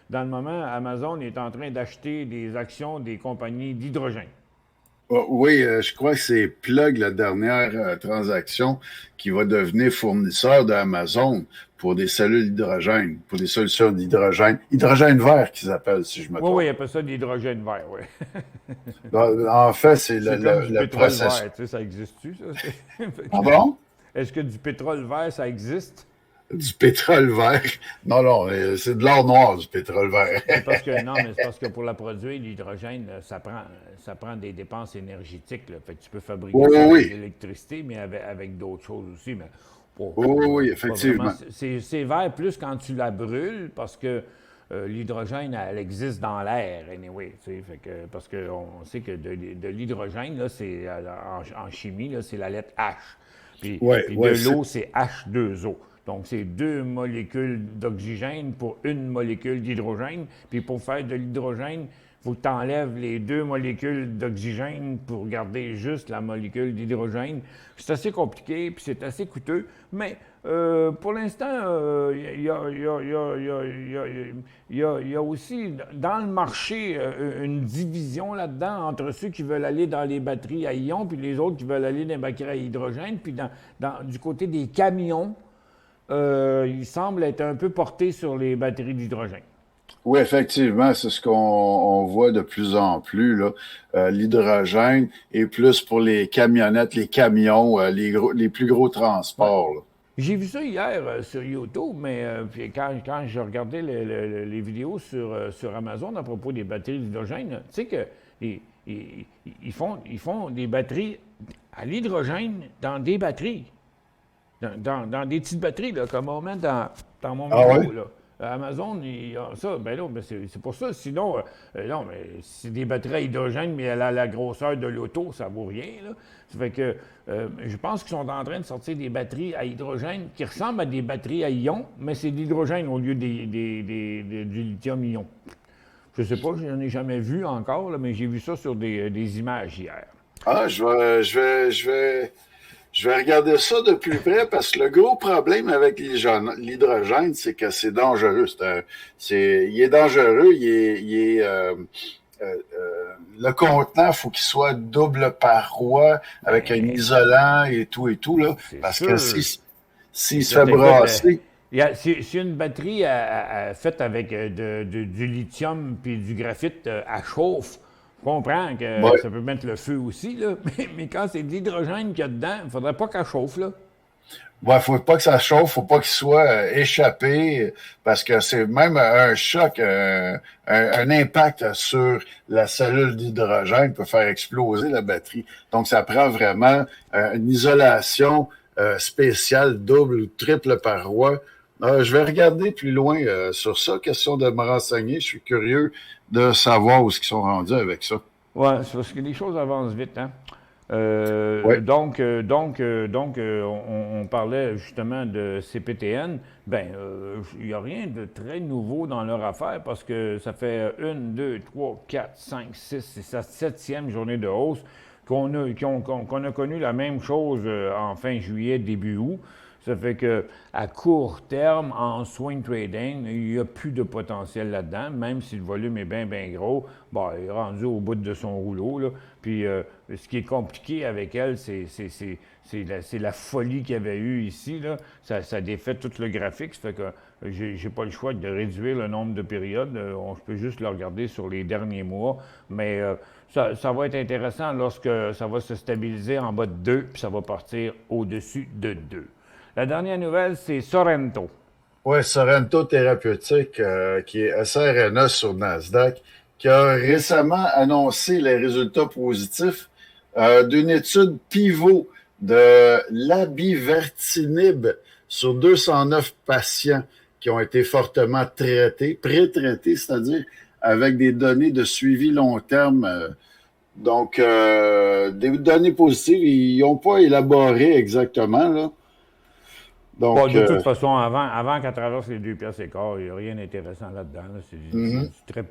dans le moment, Amazon est en train d'acheter des actions des compagnies d'hydrogène. Oui, je crois que c'est Plug, la dernière transaction, qui va devenir fournisseur d'Amazon pour des cellules d'hydrogène, pour des solutions d'hydrogène, hydrogène vert qu'ils appellent, si je me Oui, oui, trompe il appelle ça de l'hydrogène vert, oui. En fait, c'est C'est comme du le pétrole processus. vert, tu sais, ça existe-tu, ça? Ah bon? Est-ce que du pétrole vert, ça existe? Du pétrole vert. Non, non, c'est de l'or noir, du pétrole vert. C'est parce que, non, mais c'est parce que pour la produire, l'hydrogène, ça prend des dépenses énergétiques, là. Fait que tu peux fabriquer Oui, ça oui, avec de oui. l'électricité, mais avec d'autres choses aussi, mais Oui, oui, oui, pas vraiment. effectivement. C'est vert plus quand tu la brûles, parce que l'hydrogène, elle existe dans l'air, anyway, tu sais, fait que, parce qu'on sait que de l'hydrogène, là, c'est, en chimie, là, c'est la lettre H. Oui, Puis de oui, l'eau, c'est H2O. Donc, c'est deux molécules d'oxygène pour une molécule d'hydrogène. Puis pour faire de l'hydrogène, il faut que tu enlèves les deux molécules d'oxygène pour garder juste la molécule d'hydrogène. C'est assez compliqué, puis c'est assez coûteux, mais pour l'instant, il y a aussi dans le marché une division là-dedans entre ceux qui veulent aller dans les batteries à ion, puis les autres qui veulent aller dans les batteries à hydrogène, puis du côté des camions, il semble être un peu porté sur les batteries d'hydrogène. oui, effectivement, c'est ce qu'on on voit de plus en plus, là. L'hydrogène est plus pour les camionnettes, les camions, les plus gros Ouais. transports, là. J'ai vu ça hier sur YouTube, mais puis quand je regardais les vidéos sur Amazon à propos des batteries d'hydrogène, tu sais que ils, ils- ils font des batteries à l'hydrogène dans des batteries. Dans des petites batteries, là, comme on met dans mon Ah métro. ouais? Là. Amazon, il a ça. Ben là, ben c'est pour ça. Sinon, non, mais c'est des batteries à hydrogène, mais elle a la grosseur de l'auto, ça vaut rien. Là. Ça fait que je pense qu'ils sont en train de sortir des batteries à hydrogène qui ressemblent à des batteries à ion, mais c'est de l'hydrogène au lieu du lithium-ion. Je sais pas, je n'en ai jamais vu encore, là, mais j'ai vu ça sur des images hier. Ah, je vais regarder ça de plus près parce que le gros problème avec l'hydrogène, c'est que c'est dangereux. Il est dangereux, le contenant, faut qu'il soit double paroi avec un Ben, isolant et tout, là. c'est Parce que sûr. s'il se fait Écoute, écoute, brasser, si une batterie faite avec du lithium puis du graphite, elle chauffe, je comprends que ouais. ça peut mettre le feu aussi, là. Mais quand c'est de l'hydrogène qu'il y a dedans, il ne faudrait pas qu'elle chauffe, là. Ouais, faut pas que ça chauffe, faut pas qu'il soit échappé, parce que c'est même un choc, un impact sur la cellule d'hydrogène peut faire exploser la batterie. Donc, ça prend vraiment une isolation spéciale, double ou triple paroi. Je vais regarder plus loin sur ça, question de me renseigner. Je suis curieux de savoir où ils sont rendus avec ça. Ouais, c'est parce que les choses avancent vite, hein. Oui, On parlait justement de CPTN. Ben, il n'y a rien de très nouveau dans leur affaire parce que ça fait une, deux, trois, quatre, cinq, six, c'est sa septième journée de hausse qu'on a connu la même chose en fin juillet, début août. Ça fait que à court terme, en swing trading, il n'y a plus de potentiel là-dedans, même si le volume est bien, bien gros. Bon, il est rendu au bout de son rouleau, là. Puis ce qui est compliqué avec elle, c'est la folie qu'il y avait eu ici, là. Ça défait tout le graphique. Ça fait que j'ai pas le choix de réduire le nombre de périodes. Je peux juste le regarder sur les derniers mois. Mais ça va être intéressant lorsque ça va se stabiliser en bas de 2, puis ça va partir au-dessus de 2. La dernière nouvelle, c'est Sorrento. ouais, Sorrento Thérapeutique, qui est SRNA sur Nasdaq, qui a récemment annoncé les résultats positifs d'une étude pivot de l'abivertinib sur 209 patients qui ont été fortement traités, pré-traités, c'est-à-dire avec des données de suivi long terme. Des données positives, ils n'ont pas élaboré exactement, là. Bon, Donc, de toute façon, avant qu'elle traverse les 2 piastres et quart, il n'y a rien d'intéressant là-dedans. Là. C'est mhm. du très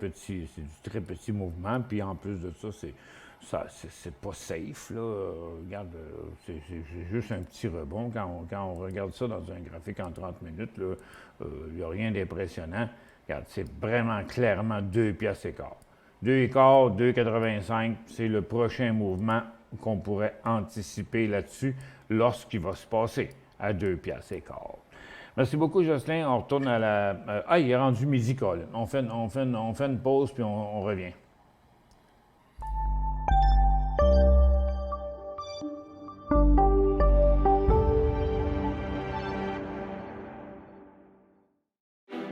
petit mouvement. Puis en plus de ça, c'est pas safe. Là. Regarde, c'est juste un petit rebond. Quand on regarde ça dans un graphique en 30 minutes, il n'y a rien d'impressionnant. Regarde, c'est vraiment clairement 2 piastres et quart. 2,15, 2,85, c'est le prochain mouvement qu'on pourrait anticiper là-dessus lorsqu'il va se passer à 2 piastres et quart. Merci beaucoup, Jocelyn. On retourne à la... il est rendu midi, Colin. On fait une pause, puis on revient.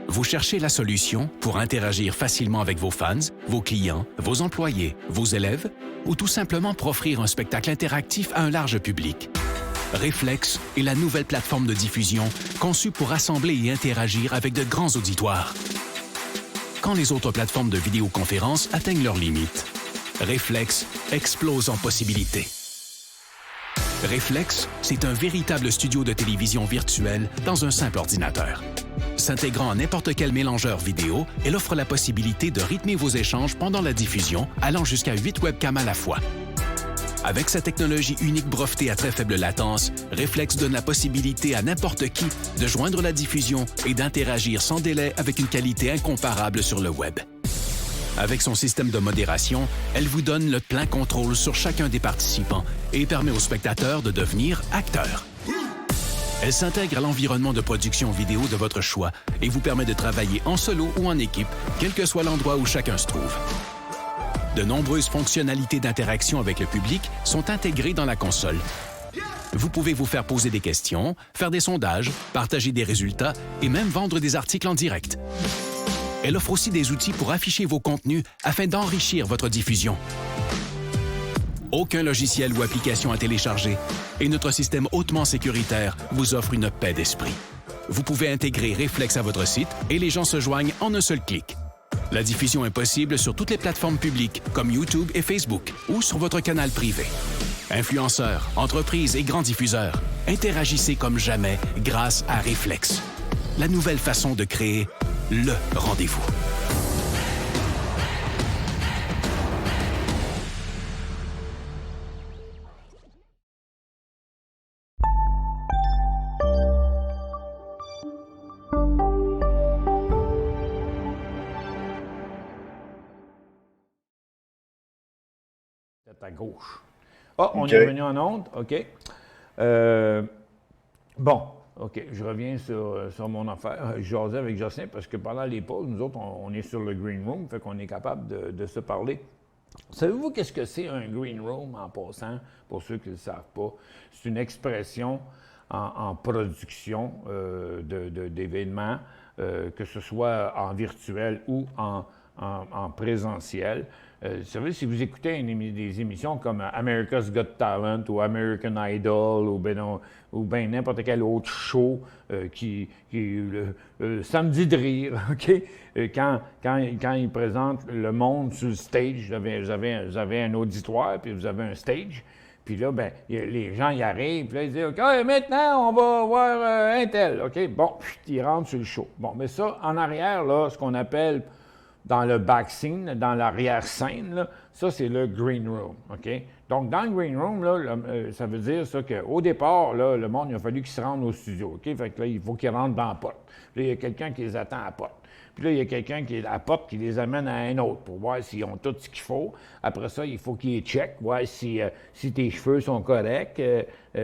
Vous cherchez la solution pour interagir facilement avec vos fans, vos clients, vos employés, vos élèves, ou tout simplement pour offrir un spectacle interactif à un large public. Reflex est la nouvelle plateforme de diffusion conçue pour rassembler et interagir avec de grands auditoires. Quand les autres plateformes de vidéoconférence atteignent leurs limites, Reflex explose en possibilités. Reflex, c'est un véritable studio de télévision virtuel dans un simple ordinateur. S'intégrant à n'importe quel mélangeur vidéo, elle offre la possibilité de rythmer vos échanges pendant la diffusion, allant jusqu'à 8 webcams à la fois. Avec sa technologie unique brevetée à très faible latence, Reflex donne la possibilité à n'importe qui de joindre la diffusion et d'interagir sans délai avec une qualité incomparable sur le web. Avec son système de modération, elle vous donne le plein contrôle sur chacun des participants et permet aux spectateurs de devenir acteurs. Elle s'intègre à l'environnement de production vidéo de votre choix et vous permet de travailler en solo ou en équipe, quel que soit l'endroit où chacun se trouve. De nombreuses fonctionnalités d'interaction avec le public sont intégrées dans la console. Vous pouvez vous faire poser des questions, faire des sondages, partager des résultats et même vendre des articles en direct. Elle offre aussi des outils pour afficher vos contenus afin d'enrichir votre diffusion. Aucun logiciel ou application à télécharger et notre système hautement sécuritaire vous offre une paix d'esprit. Vous pouvez intégrer Reflex à votre site et les gens se joignent en un seul clic. La diffusion est possible sur toutes les plateformes publiques comme YouTube et Facebook ou sur votre canal privé. Influenceurs, entreprises et grands diffuseurs, interagissez comme jamais grâce à Reflex. La nouvelle façon de créer le rendez-vous. À gauche. On est revenu en onde. OK. Bon, OK. Je reviens sur mon affaire. Je jasais avec Jocelyn parce que pendant les pauses, nous autres, on est sur le green room, fait qu'on est capable de se parler. Savez-vous qu'est-ce que c'est un green room en passant, pour ceux qui ne le savent pas? C'est une expression en production d'événements, que ce soit en virtuel ou en présentiel. Vous savez, si vous écoutez des émissions comme America's Got Talent ou American Idol ou ben n'importe quel autre show qui Samedi de rire, OK? Quand ils présentent le monde sur le stage, vous avez un auditoire, puis vous avez un stage. Puis là, ben, les gens y arrivent, puis là, ils disent « OK, maintenant, on va voir un tel. » OK? Bon, puis ils rentrent sur le show. Bon, mais ça, en arrière, là, ce qu'on appelle dans le back scene, dans l'arrière-scène, là, ça, c'est le green room, OK? Donc, dans le green room, là, ça veut dire ça qu'au départ, là, le monde, il a fallu qu'il se rende au studio, OK? Fait que là, il faut qu'ils rentrent dans la porte. Puis là, il y a quelqu'un qui les attend à la porte. Puis là, il y a quelqu'un qui est à la porte qui les amène à un autre pour voir s'ils ont tout ce qu'il faut. Après ça, il faut qu'ils les checkent, voir si tes cheveux sont corrects, tu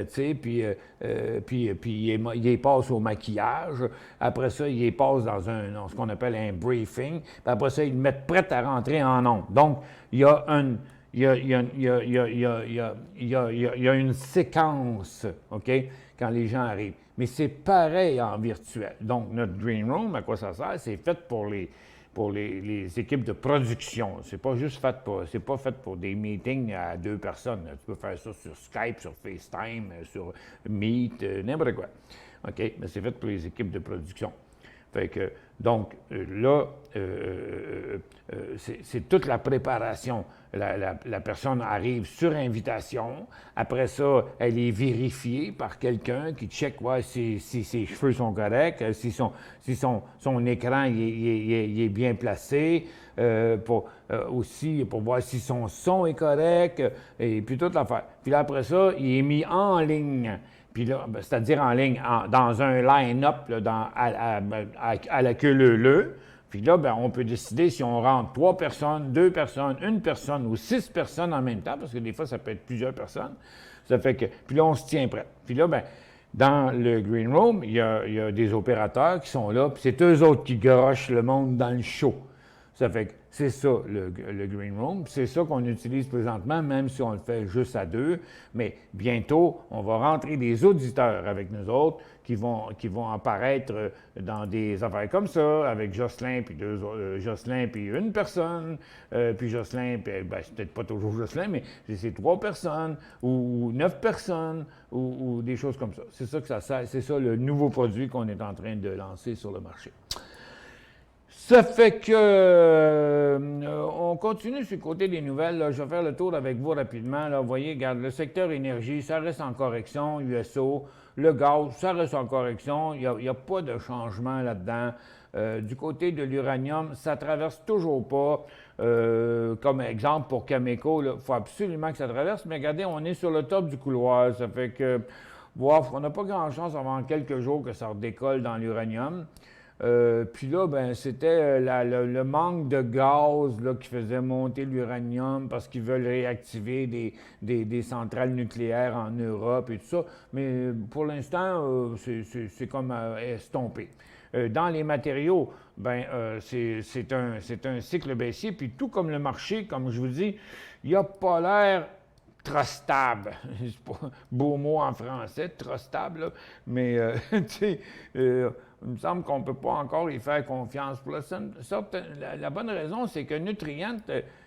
sais, puis ils les passent au maquillage. Après ça, ils les passent dans ce qu'on appelle un briefing. Puis après ça, ils le mettent prêt à rentrer en ondes. Donc, il y a une séquence, OK, quand les gens arrivent. Mais c'est pareil en virtuel. Donc, notre green room, à quoi ça sert? C'est fait pour les équipes de production. C'est pas juste c'est pas fait pour des meetings à 2 personnes. Tu peux faire ça sur Skype, sur FaceTime, sur Meet, n'importe quoi. OK? Mais c'est fait pour les équipes de production. Fait que, donc, là, c'est toute la préparation. La personne arrive sur invitation. Après ça, elle est vérifiée par quelqu'un qui check si ses cheveux sont corrects, si son écran il est bien placé, aussi pour voir si son son est correct, et puis toute l'affaire. Puis là, après ça, il est mis en ligne. Puis là, c'est-à-dire en ligne, dans un line-up à la queue leu-leu, Puis là, ben, on peut décider si on rentre 3 personnes, 2 personnes, 1 personne ou 6 personnes en même temps, parce que des fois, ça peut être plusieurs personnes. Ça fait que, puis là, on se tient prêt. Puis là, ben, dans le Green Room, il y a des opérateurs qui sont là, puis c'est eux autres qui garochent le monde dans le show. Ça fait que c'est ça, le Green Room. C'est ça qu'on utilise présentement, même si on le fait juste à 2. Mais bientôt, on va rentrer des auditeurs avec nous autres qui vont apparaître dans des affaires comme ça, avec Jocelyn, puis Jocelyn, puis une personne, puis Jocelyn, puis ben, c'est peut-être pas toujours Jocelyn, mais c'est 3 personnes, ou 9 personnes, ou des choses comme ça. C'est ça que ça sert. C'est ça le nouveau produit qu'on est en train de lancer sur le marché. Ça fait que on continue sur le côté des nouvelles. Là. Je vais faire le tour avec vous rapidement. Là. Vous voyez, regarde, le secteur énergie, ça reste en correction, USO. Le gaz, ça reste en correction. Il n'y a pas de changement là-dedans. Du côté de l'uranium, ça ne traverse toujours pas. Comme exemple pour Cameco, il faut absolument que ça traverse. Mais regardez, on est sur le top du couloir. Ça fait que, wow, on n'a pas grand chance avant quelques jours que ça redécolle dans l'uranium. Puis là, ben, c'était le manque de gaz là, qui faisait monter l'uranium parce qu'ils veulent réactiver des centrales nucléaires en Europe et tout ça. Mais pour l'instant, c'est comme estompé. Dans les matériaux, ben, c'est un cycle baissier. Puis tout comme le marché, comme je vous dis, il n'a pas l'air trustable. C'est pas un beau mot en français, trustable, là. Mais, tu sais, il me semble qu'on ne peut pas encore y faire confiance. Pour la bonne raison, c'est que Nutrient,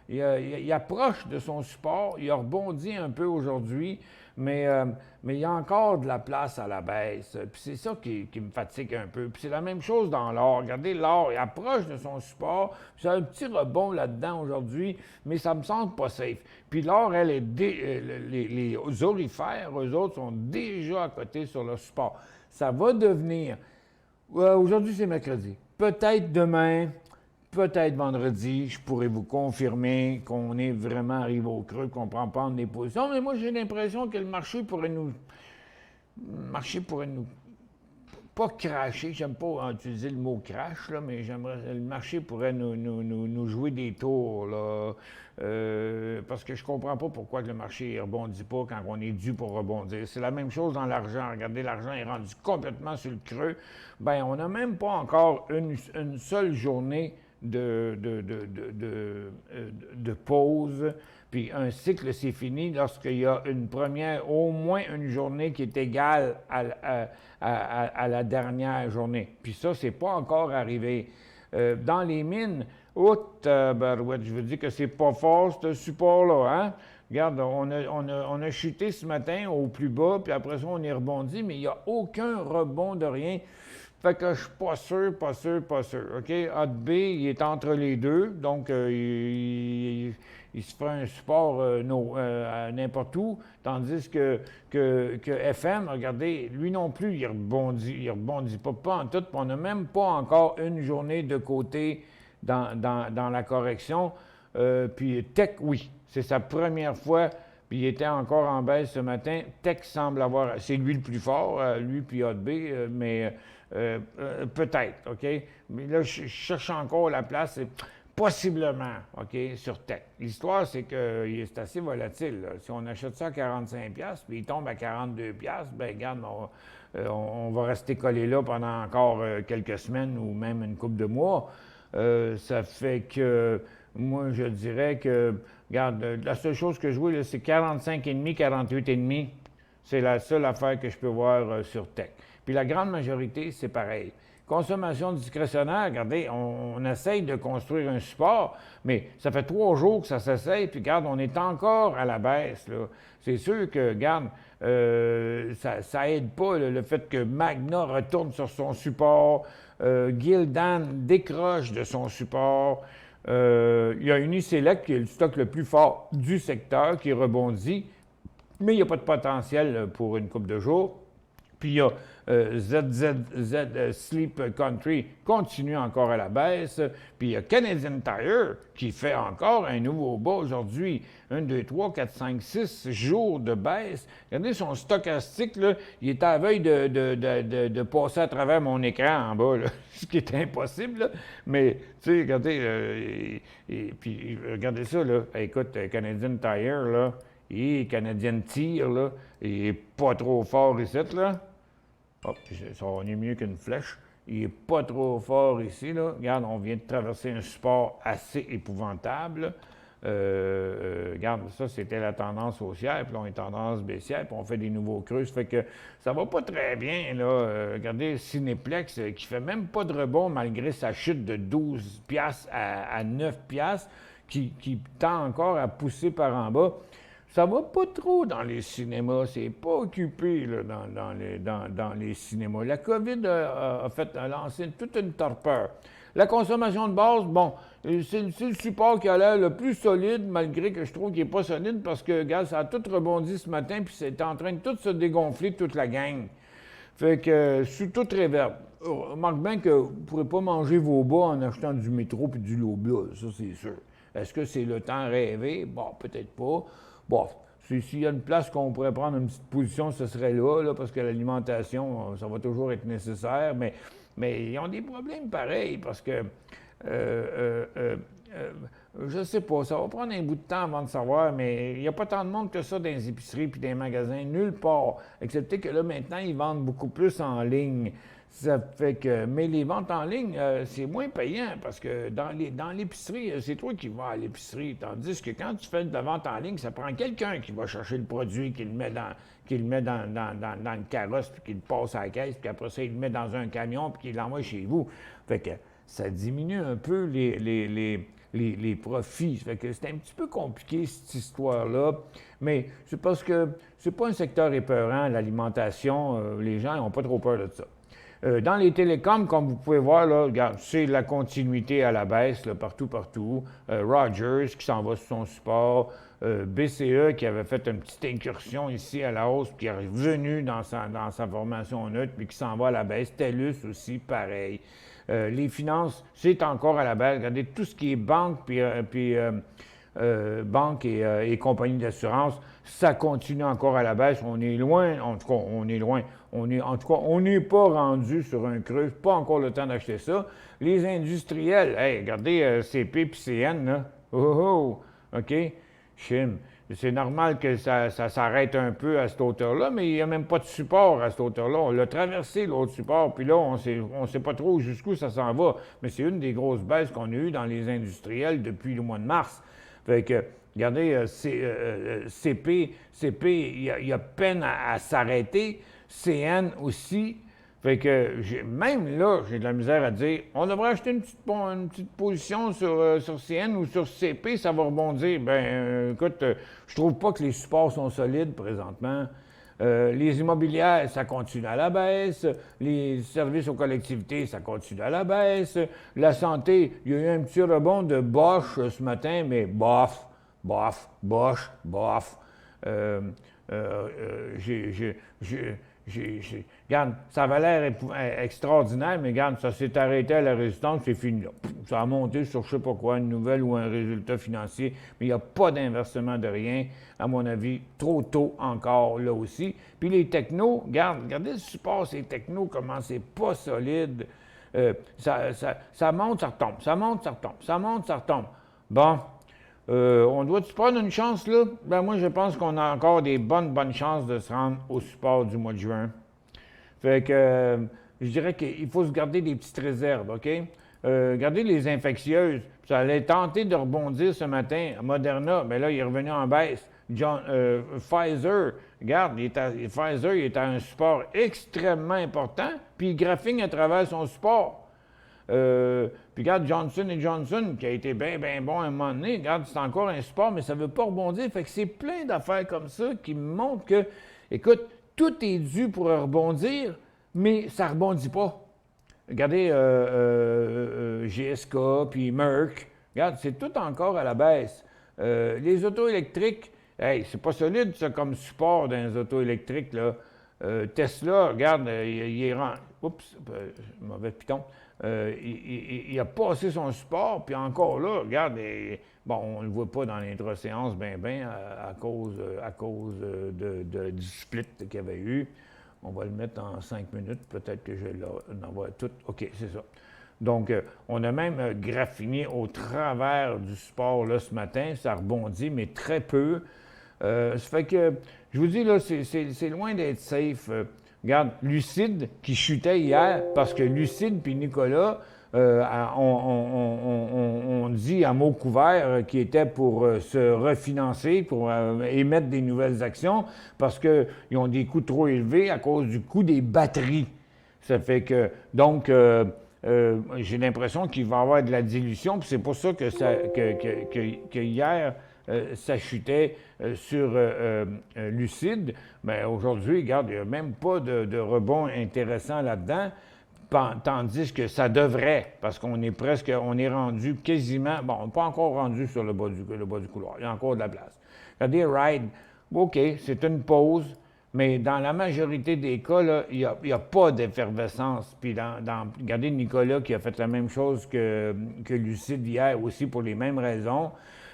il approche de son support, il a rebondi un peu aujourd'hui, mais il y a encore de la place à la baisse. Puis c'est ça qui me fatigue un peu. Puis c'est la même chose dans l'or. Regardez, l'or, il approche de son support. Puis c'est un petit rebond là-dedans aujourd'hui, mais ça me semble pas safe. Puis l'or, les orifères, eux autres, sont déjà à côté sur le support. Ça va devenir... aujourd'hui, c'est mercredi. Peut-être demain, peut-être vendredi, je pourrais vous confirmer qu'on est vraiment arrivé au creux, qu'on prend pas des positions. Mais moi, j'ai l'impression que le marché pourrait nous pas cracher, j'aime pas utiliser le mot crash, là, mais le marché pourrait nous jouer des tours, là, parce que je comprends pas pourquoi le marché ne rebondit pas quand on est dû pour rebondir. C'est la même chose dans l'argent. Regardez, l'argent est rendu complètement sur le creux. Bien, on n'a même pas encore une seule journée de pause. Puis un cycle, c'est fini lorsqu'il y a au moins une journée qui est égale à la dernière journée. Puis ça, c'est pas encore arrivé. Dans les mines, barouette, je veux dire que c'est pas fort, ce support-là, hein? Regarde, on a chuté ce matin au plus bas, puis après ça, on est rebondi, mais il n'y a aucun rebond de rien. Fait que je suis pas sûr. OK? A-B, il est entre les deux, donc il se fait un support n'importe où, tandis que FM, regardez, lui non plus, il rebondit pas en tout. On n'a même pas encore une journée de côté dans la correction. Puis Tech, oui, c'est sa première fois, puis il était encore en baisse ce matin. Tech semble avoir, c'est lui le plus fort, lui puis ADB, mais peut-être, OK? Mais là, je cherche encore la place. Possiblement, OK, sur Tech. L'histoire, c'est que c'est assez volatile. Là. Si on achète ça à 45$, puis il tombe à 42$, bien, regarde, on va rester collé là pendant encore quelques semaines ou même une couple de mois. Ça fait que, moi, je dirais que, regarde, la seule chose que je vois, là, c'est 45,5$, 48,5$. C'est la seule affaire que je peux voir sur Tech. Puis la grande majorité, c'est pareil. Consommation discrétionnaire, regardez, on essaye de construire un support, mais ça fait 3 jours que ça s'essaye, puis regarde, on est encore à la baisse, là. C'est sûr que, regarde, ça aide pas le fait que Magna retourne sur son support, Gildan décroche de son support, il y a Uniselect qui est le stock le plus fort du secteur, qui rebondit, mais il n'y a pas de potentiel pour une couple de jours. Puis il y a Sleep Country continue encore à la baisse. Puis il y a Canadian Tire qui fait encore un nouveau bas aujourd'hui. 1, 2, 3, 4, 5, 6 jours de baisse. Regardez son stochastique, là, il est à la veille de passer à travers mon écran en bas, là, ce qui est impossible. Là. Mais, tu sais, regardez, puis regardez ça, là. Écoute, Canadian Tire, là, et Canadian Tire, là, il est pas trop fort ici, là. Oh, ça, on est mieux qu'une flèche. Il n'est pas trop fort ici, là. Regarde, on vient de traverser un support assez épouvantable. Regarde, ça, c'était la tendance haussière, puis là, on est tendance baissière, puis on fait des nouveaux creux. Ça fait que ça va pas très bien, là. Regardez, Cinéplex, qui fait même pas de rebond malgré sa chute de 12 piastres à 9 piastres, qui tend encore à pousser par en bas. Ça va pas trop dans les cinémas, c'est pas occupé là, dans les cinémas. La COVID a lancé toute une torpeur. La consommation de base, bon, c'est le support qui a l'air le plus solide, malgré que je trouve qu'il n'est pas solide, parce que, regarde, ça a tout rebondi ce matin, puis c'est en train de tout se dégonfler, toute la gang. Fait que, sous toute réverb. Remarque bien que vous ne pourrez pas manger vos bas en achetant du métro puis du Lobla, ça c'est sûr. Est-ce que c'est le temps rêvé? Bon, peut-être pas. Bon, s'il y a une place qu'on pourrait prendre une petite position, ce serait là, parce que l'alimentation, ça va toujours être nécessaire, mais ils ont des problèmes pareils, parce que, je sais pas, ça va prendre un bout de temps avant de savoir, mais il n'y a pas tant de monde que ça dans les épiceries puis dans les magasins, nulle part, excepté que là, maintenant, ils vendent beaucoup plus en ligne. Ça fait que, mais les ventes en ligne, c'est moins payant parce que dans l'épicerie, c'est toi qui vas à l'épicerie. Tandis que quand tu fais de la vente en ligne, ça prend quelqu'un qui va chercher le produit, qui le met dans le carrosse, puis qui le passe à la caisse, puis après ça, il le met dans un camion, puis qu'il l'envoie chez vous. Fait que ça diminue un peu les profits. Ça fait que c'est un petit peu compliqué, cette histoire-là. Mais c'est parce que c'est pas un secteur épeurant, l'alimentation. Les gens n'ont pas trop peur de ça. Dans les télécoms, comme vous pouvez voir, là, regarde, c'est la continuité à la baisse, là, partout. Rogers qui s'en va sur son support. BCE qui avait fait une petite incursion ici à la hausse, puis qui est revenu dans sa formation neutre, puis qui s'en va à la baisse. TELUS aussi, pareil. Les finances, c'est encore à la baisse. Regardez, tout ce qui est banque, banque et compagnie d'assurance, ça continue encore à la baisse. On est loin, en tout cas, on n'est pas rendu sur un creux, pas encore le temps d'acheter ça. Les industriels, hey, regardez CP puis CN, là. OK, Chine. C'est normal que ça s'arrête un peu à cette hauteur-là, mais il n'y a même pas de support à cette hauteur-là. On l'a traversé, l'autre support, puis là, on sait pas trop jusqu'où ça s'en va. Mais c'est une des grosses baisses qu'on a eues dans les industriels depuis le mois de mars. Fait que, regardez, CP, il y a peine à s'arrêter. CN aussi. Fait que, même là, j'ai de la misère à dire, on devrait acheter une petite position sur CN ou sur CP, ça va rebondir. Écoute, je trouve pas que les supports sont solides présentement. Les immobilières, ça continue à la baisse. Les services aux collectivités, ça continue à la baisse. La santé, il y a eu un petit rebond de Bosch ce matin, mais bof. Regarde, ça avait l'air extraordinaire, mais regarde, ça s'est arrêté à la résistance, c'est fini là. Ça a monté sur je sais pas quoi, une nouvelle ou un résultat financier, mais il n'y a pas d'inversement de rien, à mon avis, trop tôt encore là aussi. Puis les technos, regardez le support, ces technos, comment c'est pas solide. Ça monte, ça retombe, ça monte, ça retombe. Bon. On doit-tu prendre une chance, là? Moi, je pense qu'on a encore des bonnes chances de se rendre au support du mois de juin. Fait que, je dirais qu'il faut se garder des petites réserves, OK? Regardez les infectieuses. Ça allait tenter de rebondir ce matin. Moderna, bien là, il est revenu en baisse. Pfizer, regarde, Pfizer, il est à un support extrêmement important, puis il graphine à travers son support. Puis regarde, Johnson & Johnson, qui a été bien bon à un moment donné, regarde, c'est encore un support, mais ça ne veut pas rebondir. Fait que c'est plein d'affaires comme ça qui me montrent que, écoute, tout est dû pour rebondir, mais ça ne rebondit pas. Regardez GSK, puis Merck, regarde, c'est tout encore à la baisse. Les autos électriques, hey, c'est pas solide, ça, comme support dans les autos électriques, là. Tesla, regarde, il est rendu. Oups, mauvais piton. Il a passé son support, puis encore là, regarde, bon, on ne le voit pas dans l'intra-séance à cause du split qu'il y avait eu. On va le mettre en 5 minutes, peut-être que je l'envoie tout. OK, c'est ça. Donc, on a même graffiné au travers du support là, ce matin. Ça rebondit, mais très peu. Ça fait que, je vous dis, là, c'est loin d'être safe. Regarde, Lucide qui chutait hier, parce que Lucide puis Nicolas, on dit à mots couverts qu'ils étaient pour se refinancer, pour émettre des nouvelles actions, parce qu'ils ont des coûts trop élevés à cause du coût des batteries. Ça fait que, donc, j'ai l'impression qu'il va y avoir de la dilution, puis c'est pour ça que hier, ça chutait sur Lucide. Mais aujourd'hui, regarde, il n'y a même pas de rebond intéressant là-dedans, tandis que ça devrait, parce qu'on est rendu quasiment, bon, pas encore rendu sur le bas du couloir, il y a encore de la place. Regardez, Ride, OK, c'est une pause, mais dans la majorité des cas, là, il n'y a pas d'effervescence. Puis regardez Nicolas qui a fait la même chose que Lucide hier aussi pour les mêmes raisons.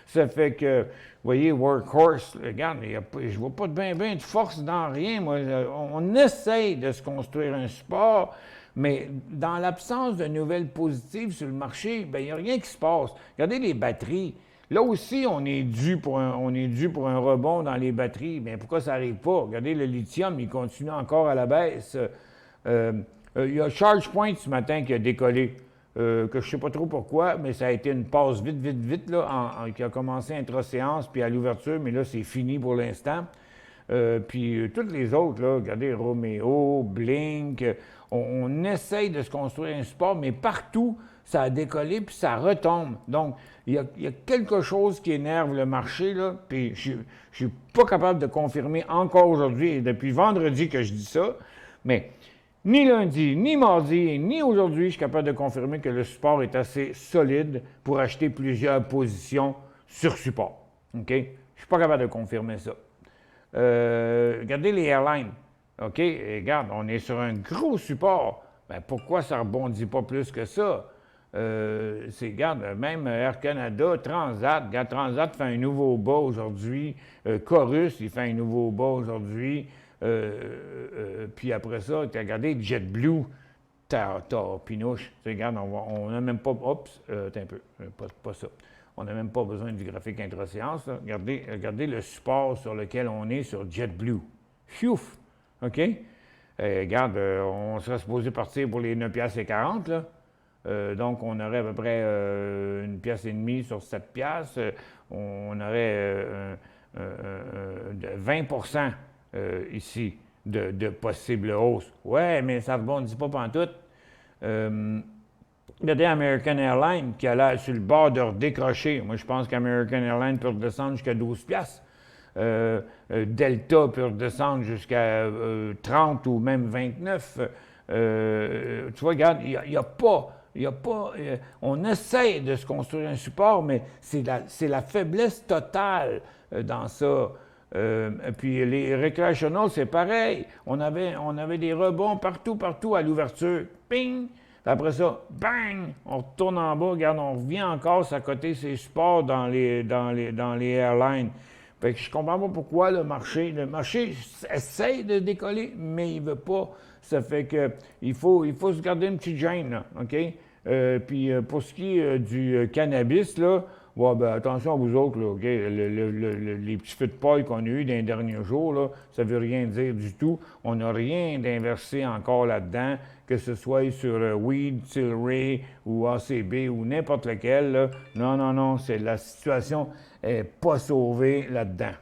Ça fait que, vous voyez, Workhorse, regarde, je vois pas de de force dans rien. Moi, on essaye de se construire un support, mais dans l'absence de nouvelles positives sur le marché, bien, il n'y a rien qui se passe. Regardez les batteries. Là aussi, on est dû pour un rebond dans les batteries. Bien, pourquoi ça n'arrive pas? Regardez, le lithium, il continue encore à la baisse. Il y a ChargePoint ce matin qui a décollé. Que je ne sais pas trop pourquoi, mais ça a été une passe vite, là, qui a commencé intra-séance, puis à l'ouverture, mais là, c'est fini pour l'instant. Puis toutes les autres, là, regardez, Romeo, Blink, on essaye de se construire un support, mais partout, ça a décollé, puis ça retombe. Donc, il y a quelque chose qui énerve le marché, là, puis je ne suis pas capable de confirmer encore aujourd'hui, et depuis vendredi que je dis ça, mais ni lundi, ni mardi, ni aujourd'hui, je suis capable de confirmer que le support est assez solide pour acheter plusieurs positions sur support. OK? Je ne suis pas capable de confirmer ça. Regardez les airlines. OK? Et regarde, on est sur un gros support. Bien, pourquoi ça ne rebondit pas plus que ça? Regarde, même Air Canada, Transat. Regarde, Transat fait un nouveau bas aujourd'hui. Chorus, il fait un nouveau bas aujourd'hui. Puis après ça, tu as regardé JetBlue, t'as pinouche. Regarde, on n'a même pas. Oups, t'as un peu. Pas ça. On n'a même pas besoin du graphique intra-séance. Regardez le support sur lequel on est sur JetBlue. Fiouf! OK? Regarde, on serait supposé partir pour les 9,40 là. Donc, on aurait à peu près 1,5 pièce sur 7 piastres. On aurait 20 ici de possible hausse. Ouais, mais ça ne rebondit pas pantoute. Regardez American Airlines qui a l'air sur le bord de redécrocher. Moi, je pense qu'American Airlines peut redescendre jusqu'à 12 piastres. Delta peut redescendre jusqu'à 30 ou même 29. Tu vois, regarde, il n'y a pas... on essaie de se construire un support, mais c'est la faiblesse totale dans ça. Puis les recreationals, c'est pareil. On avait des rebonds partout à l'ouverture. Ping! Puis après ça, bang! On retourne en bas. Regarde, on revient encore s'accoter ses supports dans les airlines. Fait que je comprends pas pourquoi le marché essaie de décoller, mais il veut pas. Ça fait que il faut se garder une petite gêne, là, OK? Puis pour ce qui est du cannabis, là, ouais, ben, attention à vous autres, là, OK? Les petits feux de paille qu'on a eus dans les derniers jours, là, ça ne veut rien dire du tout. On n'a rien d'inversé encore là-dedans, que ce soit sur Weed, Tilray ou ACB ou n'importe lequel. Là. Non, c'est la situation n'est pas sauvée là-dedans.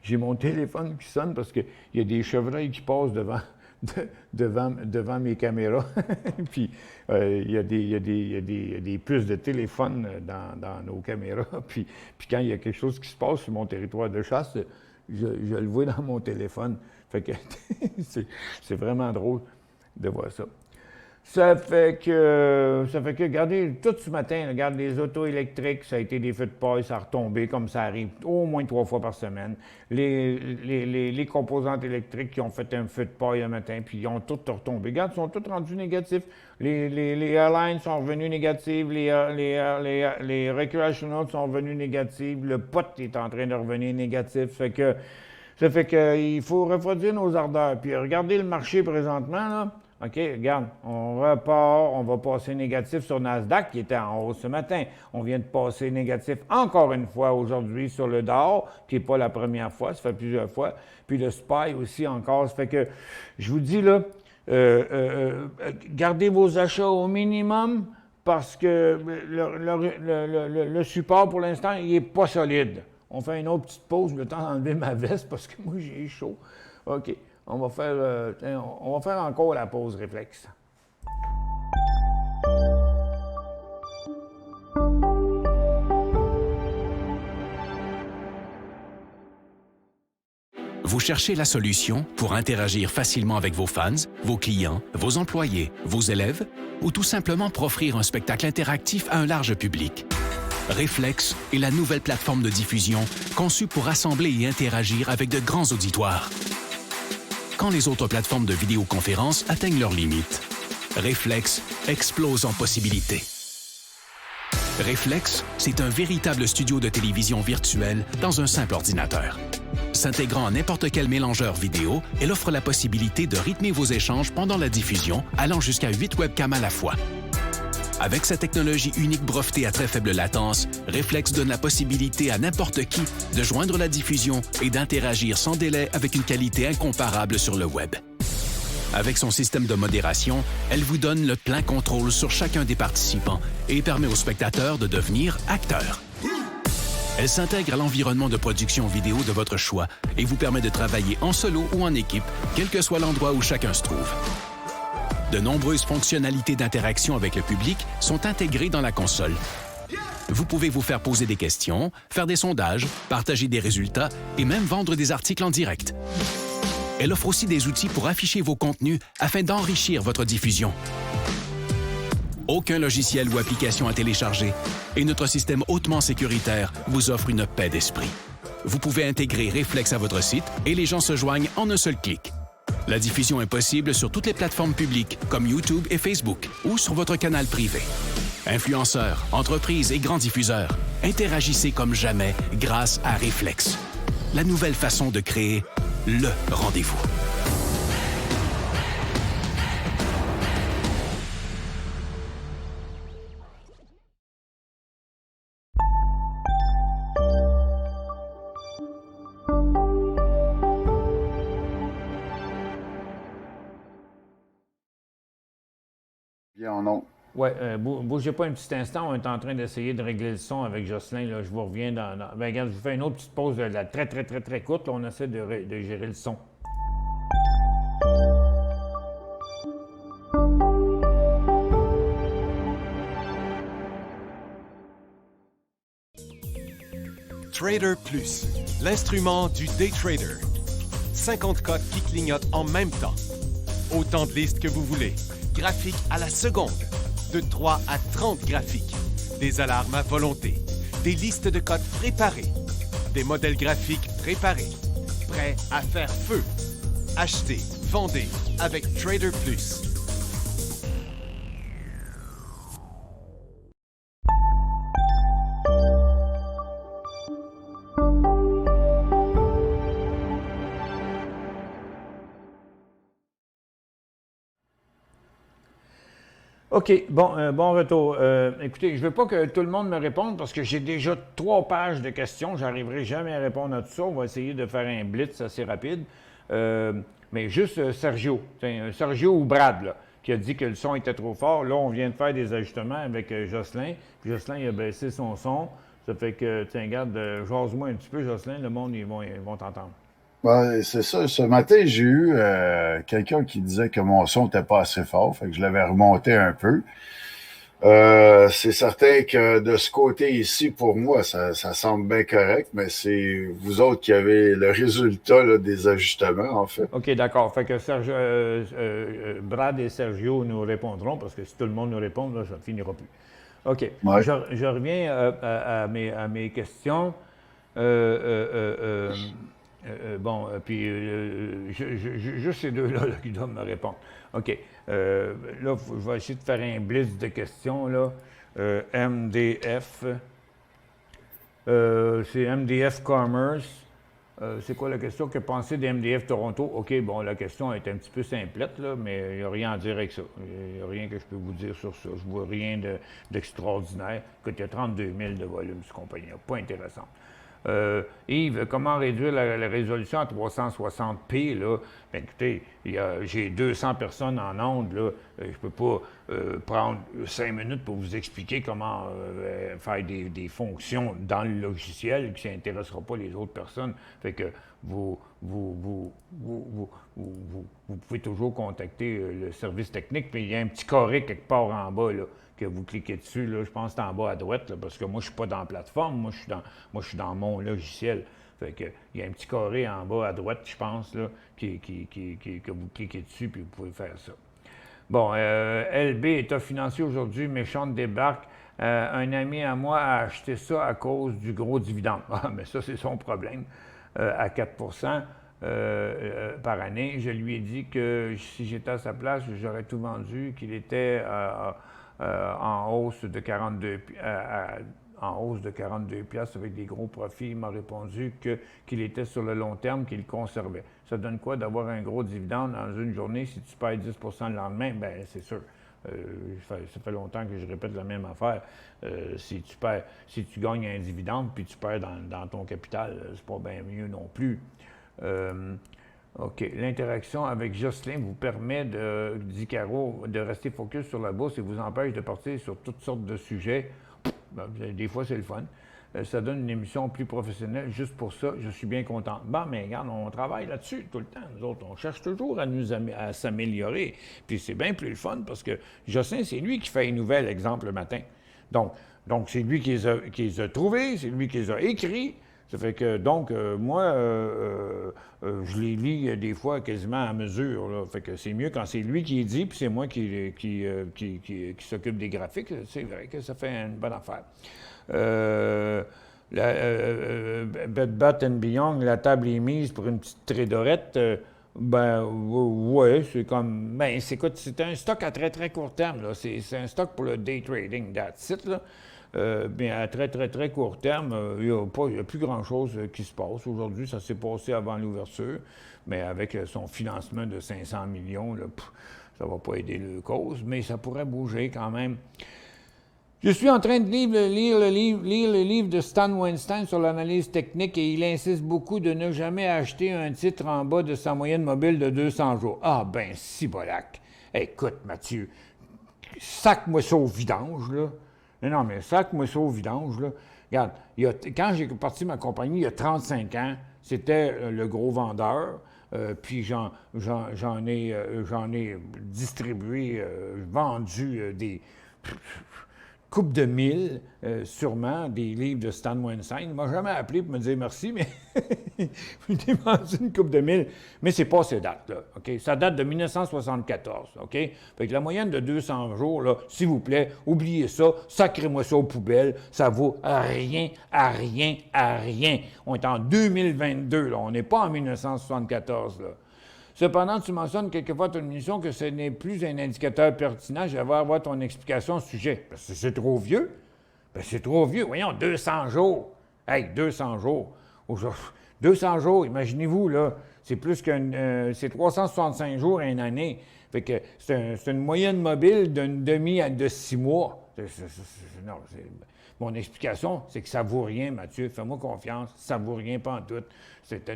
J'ai mon téléphone qui sonne parce qu'il y a des chevreuils qui passent devant mes caméras. Puis il y a des puces de téléphone dans nos caméras. Puis quand il y a quelque chose qui se passe sur mon territoire de chasse, je le vois dans mon téléphone. Fait que c'est vraiment drôle de voir ça. Regardez, tout ce matin, regarde les autos électriques, ça a été des feux de paille, ça a retombé comme ça arrive au moins 3 fois par semaine. Les composantes électriques qui ont fait un feu de paille le matin, puis ils ont toutes retombé. Regarde, ils sont tous rendus négatifs. Les airlines sont revenus négatifs, les recreationals sont revenus négatifs, le pot est en train de revenir négatif. Ça fait qu'il faut refroidir nos ardeurs. Puis regardez le marché présentement, là. OK, regarde, on repart, on va passer négatif sur Nasdaq qui était en hausse ce matin. On vient de passer négatif encore une fois aujourd'hui sur le Dow, qui n'est pas la première fois, ça fait plusieurs fois. Puis le SPY aussi encore. Ça fait que, je vous dis là, gardez vos achats au minimum parce que le support pour l'instant, il n'est pas solide. On fait une autre petite pause, le temps d'enlever ma veste parce que moi j'ai chaud. OK. On va faire encore la pause réflexe. Vous cherchez la solution pour interagir facilement avec vos fans, vos clients, vos employés, vos élèves ou tout simplement pour offrir un spectacle interactif à un large public. Reflex est la nouvelle plateforme de diffusion conçue pour rassembler et interagir avec de grands auditoires. Quand les autres plateformes de vidéoconférence atteignent leurs limites, Reflex explose en possibilités. Reflex, c'est un véritable studio de télévision virtuel dans un simple ordinateur. S'intégrant à n'importe quel mélangeur vidéo, elle offre la possibilité de rythmer vos échanges pendant la diffusion, allant jusqu'à 8 webcams à la fois. Avec sa technologie unique brevetée à très faible latence, Reflex donne la possibilité à n'importe qui de joindre la diffusion et d'interagir sans délai avec une qualité incomparable sur le web. Avec son système de modération, elle vous donne le plein contrôle sur chacun des participants et permet aux spectateurs de devenir acteurs. Elle s'intègre à l'environnement de production vidéo de votre choix et vous permet de travailler en solo ou en équipe, quel que soit l'endroit où chacun se trouve. De nombreuses fonctionnalités d'interaction avec le public sont intégrées dans la console. Vous pouvez vous faire poser des questions, faire des sondages, partager des résultats et même vendre des articles en direct. Elle offre aussi des outils pour afficher vos contenus afin d'enrichir votre diffusion. Aucun logiciel ou application à télécharger et notre système hautement sécuritaire vous offre une paix d'esprit. Vous pouvez intégrer Reflex à votre site et les gens se joignent en un seul clic. La diffusion est possible sur toutes les plateformes publiques comme YouTube et Facebook ou sur votre canal privé. Influenceurs, entreprises et grands diffuseurs, interagissez comme jamais grâce à Reflex. La nouvelle façon de créer le rendez-vous. Bien en ondes. Oui, bougez pas un petit instant, on est en train d'essayer de régler le son avec Jocelyn. Là, je vous reviens Ben, regarde, je vous fais une autre petite pause très, très, très, très courte. Là, on essaie de gérer le son. Trader Plus, l'instrument du day trader. 50 cotes qui clignotent en même temps. Autant de listes que vous voulez. Graphiques à la seconde. De 3 à 30 graphiques. Des alarmes à volonté. Des listes de cotes préparées. Des modèles graphiques préparés. Prêts à faire feu. Achetez, vendez avec Trader Plus. OK, bon retour. Écoutez, je ne veux pas que tout le monde me réponde parce que j'ai déjà 3 pages de questions. Je n'arriverai jamais à répondre à tout ça. On va essayer de faire un blitz assez rapide. Mais juste Sergio ou Brad, là, qui a dit que le son était trop fort. Là, on vient de faire des ajustements avec Jocelyn. Puis Jocelyn, il a baissé son son. Ça fait que, tiens, regarde, jase-moi un petit peu, Jocelyn. Le monde, ils vont t'entendre. Ouais, c'est ça. Ce matin, j'ai eu quelqu'un qui disait que mon son n'était pas assez fort. Fait que je l'avais remonté un peu. C'est certain que de ce côté ici, pour moi, ça semble bien correct, mais c'est vous autres qui avez le résultat là, des ajustements, en fait. OK, d'accord. Fait que Brad et Sergio nous répondront, parce que si tout le monde nous répond, là, ça ne finira plus. OK. Ouais. Je reviens à mes questions. Bon, puis juste ces deux-là là, qui doivent me répondre. OK. Là, je vais essayer de faire un blitz de questions. Là. MDF. C'est MDF Commerce. C'est quoi la question? Que penser des MDF Toronto? OK, bon, la question est un petit peu simplette, là, mais il n'y a rien à dire avec ça. Il n'y a rien que je peux vous dire sur ça. Je vois rien d'extraordinaire. Écoute, il y a 32 000 de volume, cette compagnie. Pas intéressant. Yves, comment réduire la résolution à 360p? Là? Ben, écoutez, j'ai 200 personnes en ondes. Là. Je ne peux pas prendre 5 minutes pour vous expliquer comment faire des fonctions dans le logiciel qui n'intéressera pas les autres personnes. Fait que vous pouvez toujours contacter le service technique, puis il y a un petit carré quelque part en bas, là, que vous cliquez dessus, là, je pense que c'est en bas à droite, là, parce que moi, je ne suis pas dans la plateforme, moi, je suis dans mon logiciel. Fait que, il y a un petit carré en bas à droite, je pense, là, que vous cliquez dessus, puis vous pouvez faire ça. Bon, LB, État financier aujourd'hui, méchante débarque. Un ami à moi a acheté ça à cause du gros dividende. Ah, mais ça, c'est son problème. À 4 par année. Je lui ai dit que si j'étais à sa place, j'aurais tout vendu, qu'il était en hausse de 42 piastres avec des gros profits. Il m'a répondu qu'il était sur le long terme, qu'il conservait. Ça donne quoi d'avoir un gros dividende dans une journée si tu perds 10 le lendemain? Bien, c'est sûr. Ça fait longtemps que je répète la même affaire. Si tu gagnes un dividende puis tu perds dans ton capital, c'est pas bien mieux non plus. OK. L'interaction avec Jocelyn vous permet, dit Caro, de rester focus sur la bourse et vous empêche de partir sur toutes sortes de sujets. Ben, des fois, c'est le fun. Ça donne une émission plus professionnelle. Juste pour ça, je suis bien content. Bon, mais regarde, on travaille là-dessus tout le temps. Nous autres, on cherche toujours à s'améliorer. Puis c'est bien plus le fun parce que Jocelyn, c'est lui qui fait une nouvelle, exemple, le matin. Donc c'est lui qui les a trouvés, c'est lui qui les a écrits. Ça fait que, donc, moi, je les lis des fois quasiment à mesure. Là. Fait que c'est mieux quand c'est lui qui les dit, puis c'est moi qui s'occupe des graphiques. C'est vrai que ça fait une bonne affaire. Bed Bath & Beyond, la table est mise pour une petite trédorette. Ben, ouais, c'est comme... Ben, c'est un stock à très, très court terme. Là. C'est un stock pour le day trading, that's it, là. Bien, à très, très, très court terme, il n'y a plus grand-chose qui se passe. Aujourd'hui, ça s'est passé avant l'ouverture, mais avec son financement de 500 millions, là, ça ne va pas aider la cause, mais ça pourrait bouger quand même. Je suis en train de lire le livre de Stan Weinstein sur l'analyse technique et il insiste beaucoup de ne jamais acheter un titre en bas de sa moyenne mobile de 200 jours. Ah ben, cibolac! Écoute, Mathieu, sac-moi ça au vidange, là. Non, mais sac-moi ça au vidange, là. Regarde, quand j'ai parti ma compagnie, il y a 35 ans, c'était le gros vendeur. Puis j'en ai distribué, vendu des coupe de mille, sûrement, des livres de Stan Weinstein. Il ne m'a jamais appelé pour me dire merci, mais il m'a vendu une coupe de mille. Mais c'est pas ces dates-là, OK? Ça date de 1974, OK? Fait que la moyenne de 200 jours, là, s'il vous plaît, oubliez ça, sacrez-moi ça aux poubelles, ça vaut rien, à rien, à rien. On est en 2022, là, on n'est pas en 1974, là. Cependant, tu mentionnes quelquefois à ton émission que ce n'est plus un indicateur pertinent. J'aimerais avoir ton explication au sujet. Parce que c'est trop vieux. Ben, c'est trop vieux. Voyons, 200 jours. Hey, 200 jours. 200 jours, imaginez-vous, là, c'est plus c'est 365 jours une année. Fait que c'est une moyenne mobile d'une demi de 6 mois. Non, mon explication, c'est que ça ne vaut rien, Mathieu. Fais-moi confiance. Ça ne vaut rien, pas en tout. C'est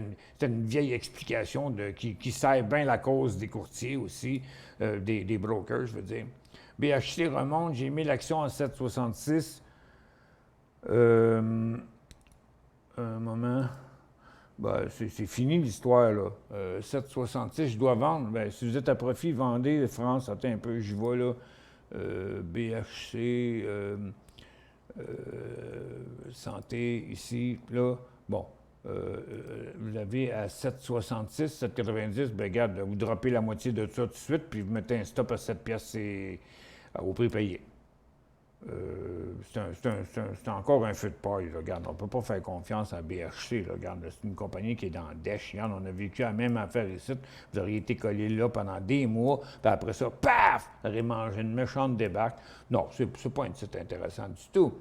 une vieille explication qui sert bien la cause des courtiers aussi, des brokers, je veux dire. BHC remonte. J'ai mis l'action à 7,66. Un moment. Ben, c'est fini l'histoire, là. 7,66, je dois vendre. Ben, si vous êtes à profit, vendez. France, attends un peu, j'y vais, là. BHC, santé, ici, là, bon. Vous avez à 7,66, 7,90, ben regarde, vous droppez la moitié de ça tout de suite, puis vous mettez un stop à 7 piastres au prix payé. C'est encore un feu de paille, là. Regarde, on ne peut pas faire confiance à BHC, là. Regarde, c'est une compagnie qui est dans le dèche. Regarde, on a vécu la même affaire ici. Vous auriez été collé là pendant des mois, puis après ça, paf! Vous auriez mangé une méchante débarque. Non, c'est pas un titre intéressant du tout.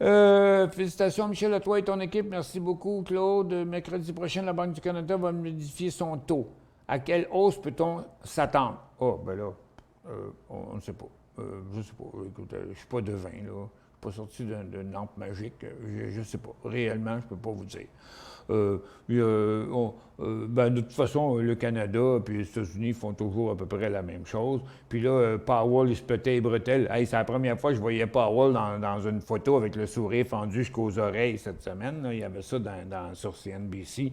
Félicitations, Michel, à toi et ton équipe. Merci beaucoup, Claude. Mercredi prochain, la Banque du Canada va modifier son taux. À quelle hausse peut-on s'attendre? Ben là, on ne sait pas. Je ne sais pas. Écoute, je ne suis pas devin, là. Je ne suis pas sorti d'une lampe magique. Je ne sais pas. Réellement, je ne peux pas vous dire. De toute façon, le Canada et les États-Unis font toujours à peu près la même chose. Puis là, Powell, il se pétait les bretelles. Hey, c'est la première fois que je voyais Powell dans une photo avec le sourire fendu jusqu'aux oreilles cette semaine. Là. Il y avait ça sur CNBC.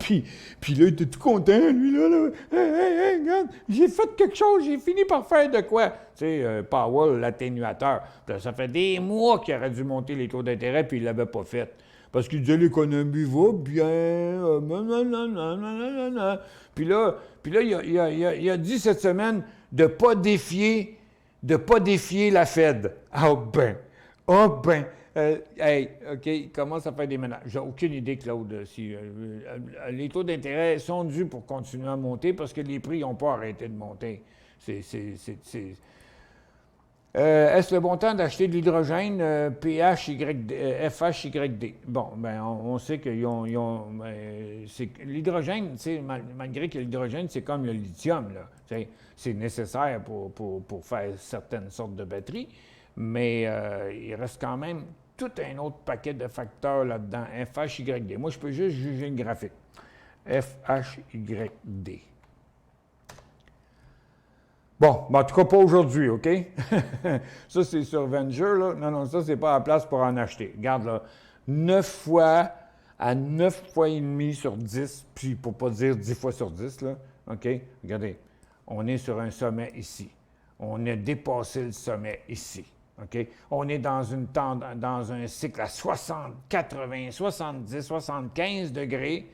puis là, il était tout content, lui, là. Hey, regarde, j'ai fait quelque chose, j'ai fini par faire de quoi? Tu sais, Powell, l'atténuateur. Ça fait des mois qu'il aurait dû monter les taux d'intérêt, puis il ne l'avait pas fait. Parce qu'il disait l'économie va bien, Puis là, il a dit cette semaine de ne pas défier la Fed. Hey, OK, il commence à faire des menaces. J'ai aucune idée, Claude, si les taux d'intérêt sont dus pour continuer à monter parce que les prix n'ont pas arrêté de monter. Est-ce le bon temps d'acheter de l'hydrogène FHYD? Bon, ben on sait qu'ils ont l'hydrogène, malgré que l'hydrogène, c'est comme le lithium, là. C'est nécessaire pour faire certaines sortes de batteries, mais il reste quand même tout un autre paquet de facteurs là-dedans, FHYD. Moi, je peux juste juger une graphique. FHYD. Bon, en tout cas, pas aujourd'hui, OK? Ça, c'est sur Venture, là. Non, ça, c'est pas la place pour en acheter. Regarde, là, 9 fois à 9 fois et demi sur 10, puis pour pas dire 10 fois sur 10, là, OK? Regardez, on est sur un sommet ici. On a dépassé le sommet ici, OK? On est dans un cycle à 60, 80, 70, 75 degrés.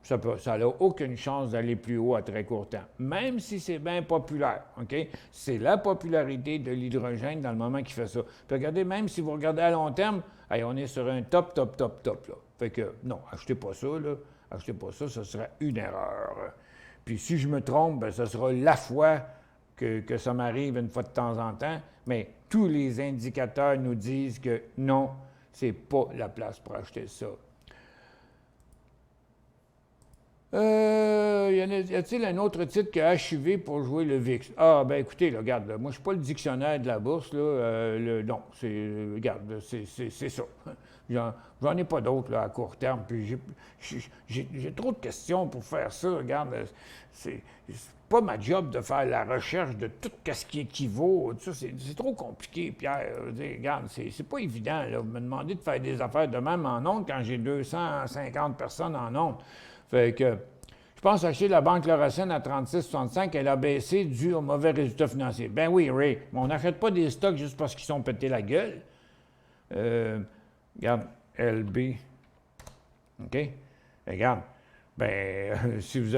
Ça n'a aucune chance d'aller plus haut à très court terme, même si c'est bien populaire, OK? C'est la popularité de l'hydrogène dans le moment qui fait ça. Puis regardez, même si vous regardez à long terme, hey, on est sur un top, là. Fait que, non, achetez pas ça, là. Achetez pas ça, ce serait une erreur. Puis si je me trompe, ben, ce sera la fois que ça m'arrive une fois de temps en temps, mais tous les indicateurs nous disent que non, c'est pas la place pour acheter ça. Y a-t-il un autre titre que HUV pour jouer le VIX? Ah, ben écoutez, là, regarde, là, moi, je ne suis pas le dictionnaire de la bourse, là. Non, regarde, c'est ça. J'en ai pas d'autres, là, à court terme. Puis j'ai trop de questions pour faire ça. Regarde, c'est pas ma job de faire la recherche de tout ce qui équivaut. Tout ça, c'est trop compliqué, Pierre. Regarde, c'est pas évident, là. Vous me demandez de faire des affaires de même en ondes quand j'ai 250 personnes en ondes. Fait que je pense acheter la Banque Laurentienne à 36,65, elle a baissé dû aux mauvais résultats financiers. Ben oui, Ray, mais on n'achète pas des stocks juste parce qu'ils sont pétés la gueule. Regarde, LB. OK? Regarde. Ben, si vous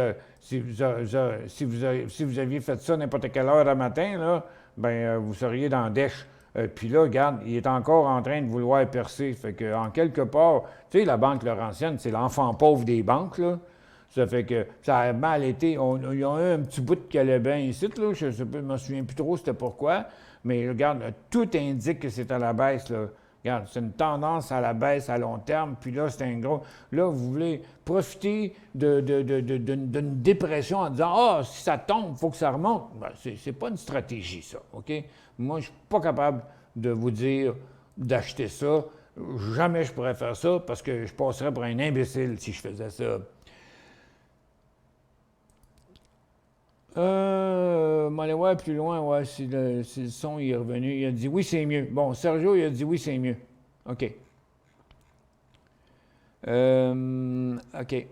aviez fait ça n'importe quelle heure à matin, là, ben, vous seriez dans Dèche. Puis là, regarde, il est encore en train de vouloir percer. Fait que, en quelque part, tu sais, la Banque Laurentienne, c'est l'enfant pauvre des banques, là. Ça fait que ça a mal été. Ils ont eu un petit bout qui allait bien ici, là. Je ne me souviens plus trop c'était pourquoi. Mais regarde, là, tout indique que c'est à la baisse, là. Regarde, c'est une tendance à la baisse à long terme. Puis là, c'est un gros... Là, vous voulez profiter d'une dépression en disant « Ah, si ça tombe, il faut que ça remonte. » Ben, c'est pas une stratégie, ça, OK? Moi, je suis pas capable de vous dire d'acheter ça. Jamais je pourrais faire ça parce que je passerais pour un imbécile si je faisais ça. M'aller voir plus loin, ouais, si le son est revenu. Il a dit oui, c'est mieux. Bon, Sergio, il a dit oui, c'est mieux. OK. OK.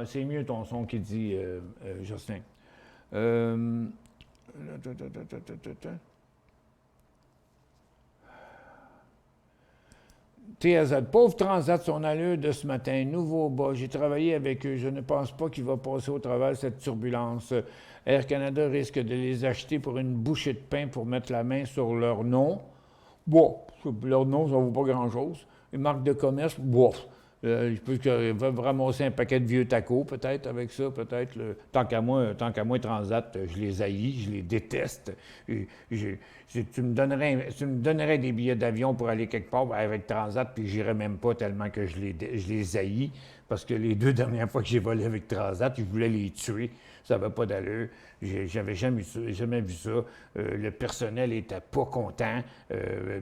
C'est mieux ton son qui dit, Justin. TAZ, pauvre Transat, son allure de ce matin, nouveau bas. J'ai travaillé avec eux. Je ne pense pas qu'il va passer au travers cette turbulence. Air Canada risque de les acheter pour une bouchée de pain pour mettre la main sur leur nom. Bon, leur nom, ça ne vaut pas grand-chose. Une marque de commerce, bof. Je pense qu'ils veulent ramasser un paquet de vieux tacos, peut-être, avec ça, peut-être. Tant qu'à moi, Transat, je les haïs, je les déteste. Si tu me donnerais des billets d'avion pour aller quelque part avec Transat, puis j'irais même pas tellement que je les haïs, parce que les 2 dernières fois que j'ai volé avec Transat, je voulais les tuer. Ça n'avait pas d'allure. J'avais jamais vu ça. Le personnel n'était pas content,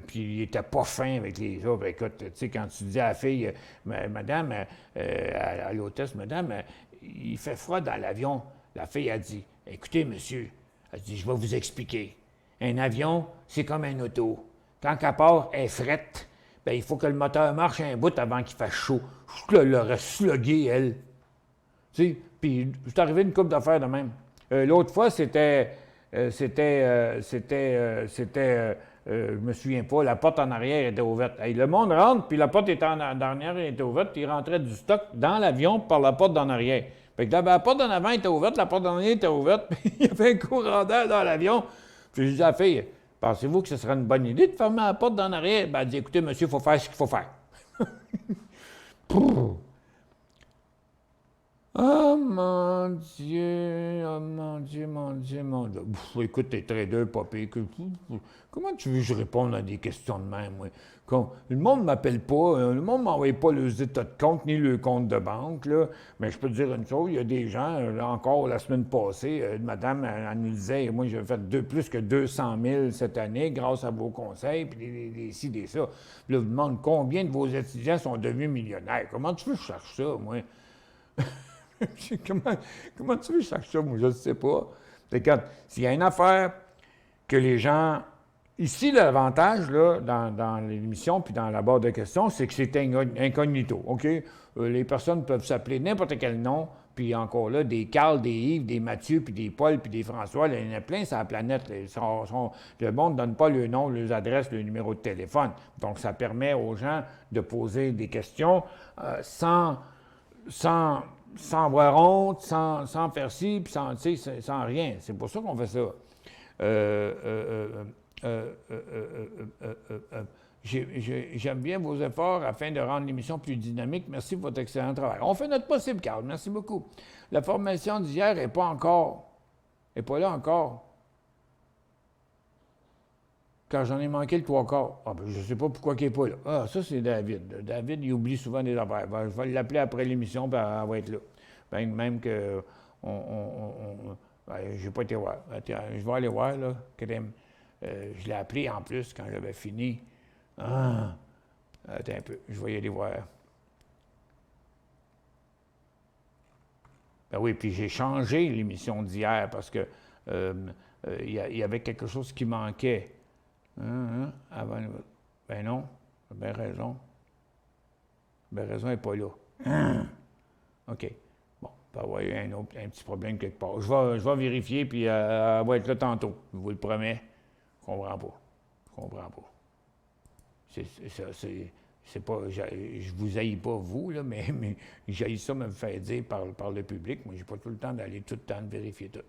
puis il n'était pas fin avec les autres. Écoute, tu sais, quand tu dis à la fille, madame, à l'hôtesse, madame, il fait froid dans l'avion. La fille a dit, écoutez, monsieur, elle dit, je vais vous expliquer. Un avion, c'est comme un auto. Quand elle part, elle frette. Bien, il faut que le moteur marche un bout avant qu'il fasse chaud. Je l'aurais slugué, elle. Tu sais, puis c'est arrivé une couple d'affaires de même. L'autre fois, je me souviens pas, la porte en arrière était ouverte. Hey, le monde rentre, puis la porte était en arrière était ouverte, puis il rentrait du stock dans l'avion par la porte d'en arrière. Fait que la porte d'en avant était ouverte, la porte d'en arrière était ouverte, puis il y avait un courant d'air dans l'avion. Puis je dis à la fille, pensez-vous que ce serait une bonne idée de fermer la porte d'en arrière? Ben, elle dit, écoutez, monsieur, il faut faire ce qu'il faut faire. Oh mon Dieu, oh mon Dieu, mon Dieu, mon Dieu. Écoute, t'es trader, papy. Comment tu veux que je réponde à des questions de même, moi? Le monde ne m'appelle pas, le monde ne m'envoie pas les états de compte ni le compte de banque, là. Mais je peux te dire une chose, il y a des gens, là encore la semaine passée, madame, elle nous disait, moi j'ai fait plus que 200 000 cette année grâce à vos conseils, puis des ci, des ça. Puis là, je me demande combien de vos étudiants sont devenus millionnaires. Comment tu veux que je cherche ça, moi? Comment tu veux que je cherche ça? Moi, je ne sais pas. S'il y a une affaire que les gens... Ici, l'avantage, là, dans l'émission puis dans la barre de questions, c'est que c'est incognito, OK? Les personnes peuvent s'appeler n'importe quel nom, puis encore là, des Carl, des Yves, des Mathieu, puis des Paul, puis des François, il y en a plein sur la planète. Le monde ne donne pas le nom, les adresses, le numéro de téléphone. Donc, ça permet aux gens de poser des questions sans avoir honte, sans faire ci, puis sans rien. C'est pour ça qu'on fait ça. J'aime bien vos efforts afin de rendre l'émission plus dynamique. Merci pour votre excellent travail. On fait notre possible, Carl. Merci beaucoup. La formation d'hier n'est pas là encore. Car j'en ai manqué le 3/4. Ah, ben, je ne sais pas pourquoi il n'est pas là. Ah, ça, c'est David. David, il oublie souvent des affaires. Ben, je vais l'appeler après l'émission, puis elle va être là. Ben, même que je n'ai pas été voir. Je vais aller voir, là. Je l'ai appelé en plus quand j'avais fini. Attends un peu, je vais y aller voir. Ben oui, puis j'ai changé l'émission d'hier parce que il y avait quelque chose qui manquait. Avant, ben non, j'ai bien raison. Ben raison n'est pas là. OK. Bon, il peut y avoir un petit problème quelque part. Je vais vérifier, puis elle va être là tantôt. Je vous le promets. Je comprends pas. C'est pas... Je vous haïs pas, vous, là, mais j'haïs ça me faire dire par le public. Moi, j'ai pas tout le temps d'aller tout le temps de vérifier tout.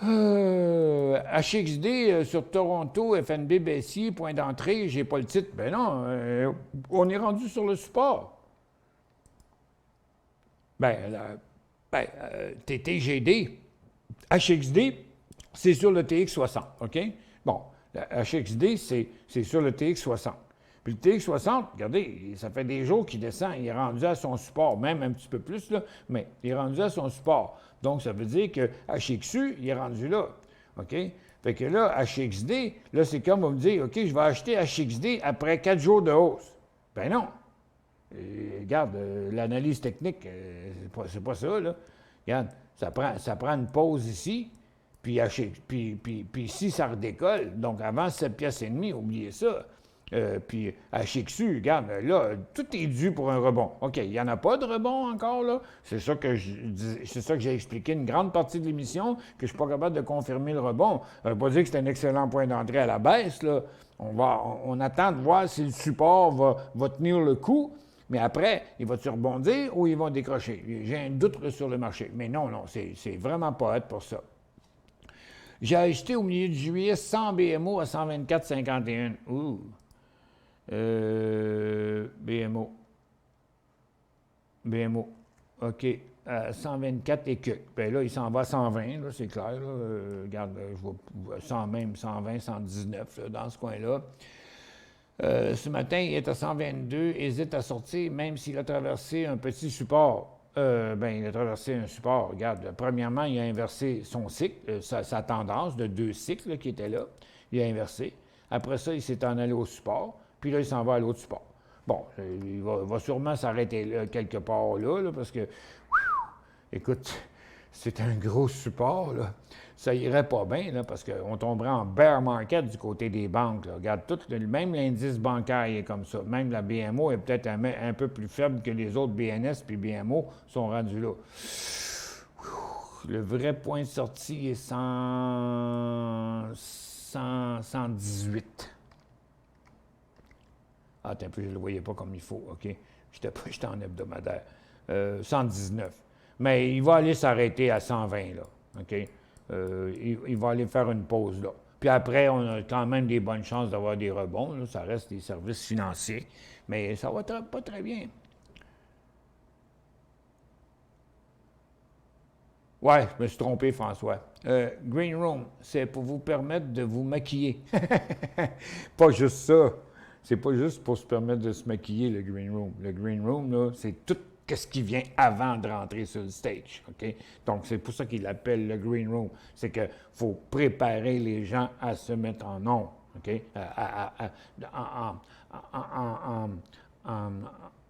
HXD sur Toronto, FNB Bessier, point d'entrée, j'ai pas le titre. Ben non, on est rendu sur le support. TTGD, HXD, c'est sur le TX60, OK? Bon, la HXD, c'est sur le TX60. Puis le TX60, regardez, ça fait des jours qu'il descend, il est rendu à son support, même un petit peu plus, là, mais il est rendu à son support. Donc, ça veut dire que HXU, il est rendu là, OK? Fait que là, HXD, là, c'est comme on me dit, OK, je vais acheter HXD après 4 jours de hausse. Ben non. Regarde, l'analyse technique, c'est pas ça, là. Regarde, ça prend une pause ici, puis si ça redécolle, donc avant 7,5 piastres, oubliez ça. Puis à Chic-Su, regarde, là, tout est dû pour un rebond. OK, il n'y en a pas de rebond encore, là. C'est ça que j'ai expliqué une grande partie de l'émission, que je ne suis pas capable de confirmer le rebond. Ça ne veut pas dire que c'est un excellent point d'entrée à la baisse, là. On attend de voir si le support va tenir le coup, mais après, il va-tu rebondir ou il va décrocher? J'ai un doute sur le marché. Mais non, c'est vraiment pas hâte pour ça. J'ai acheté au milieu de juillet 100 BMO à 124,51. Ouh! BMO. OK. 124 et que. Bien là, il s'en va à 120, là, c'est clair. Là. Regarde, je vois 100 même, 120, 119 là, dans ce coin-là. Ce matin, il est à 122, hésite à sortir, même s'il a traversé un petit support. Il a traversé un support. Regarde, premièrement, il a inversé son cycle, sa tendance de 2 cycles là, qui était là. Il a inversé. Après ça, il s'est en allé au support. Puis là, il s'en va à l'autre support. Bon, il va sûrement s'arrêter là, quelque part là, parce que, écoute, c'est un gros support, là. Ça irait pas bien, là, parce qu'on tomberait en bear market du côté des banques. Là. Regarde, même l'indice bancaire est comme ça. Même la BMO est peut-être un peu plus faible que les autres BNS puis BMO sont rendus là. Le vrai point de sortie est 118. Ah, attends un peu, je ne le voyais pas comme il faut, OK? J'étais en hebdomadaire. 119. Mais il va aller s'arrêter à 120, là, OK? Il va aller faire une pause, là. Puis après, on a quand même des bonnes chances d'avoir des rebonds, là. Ça reste des services financiers, mais ça va pas très bien. Ouais, je me suis trompé, François. Green Room, c'est pour vous permettre de vous maquiller. Pas juste ça. C'est pas juste pour se permettre de se maquiller, le Green Room. Le Green Room, là, c'est tout ce qui vient avant de rentrer sur le stage, OK? Donc, c'est pour ça qu'il l'appelle le Green Room. C'est qu'il faut préparer les gens à se mettre en nombre, OK?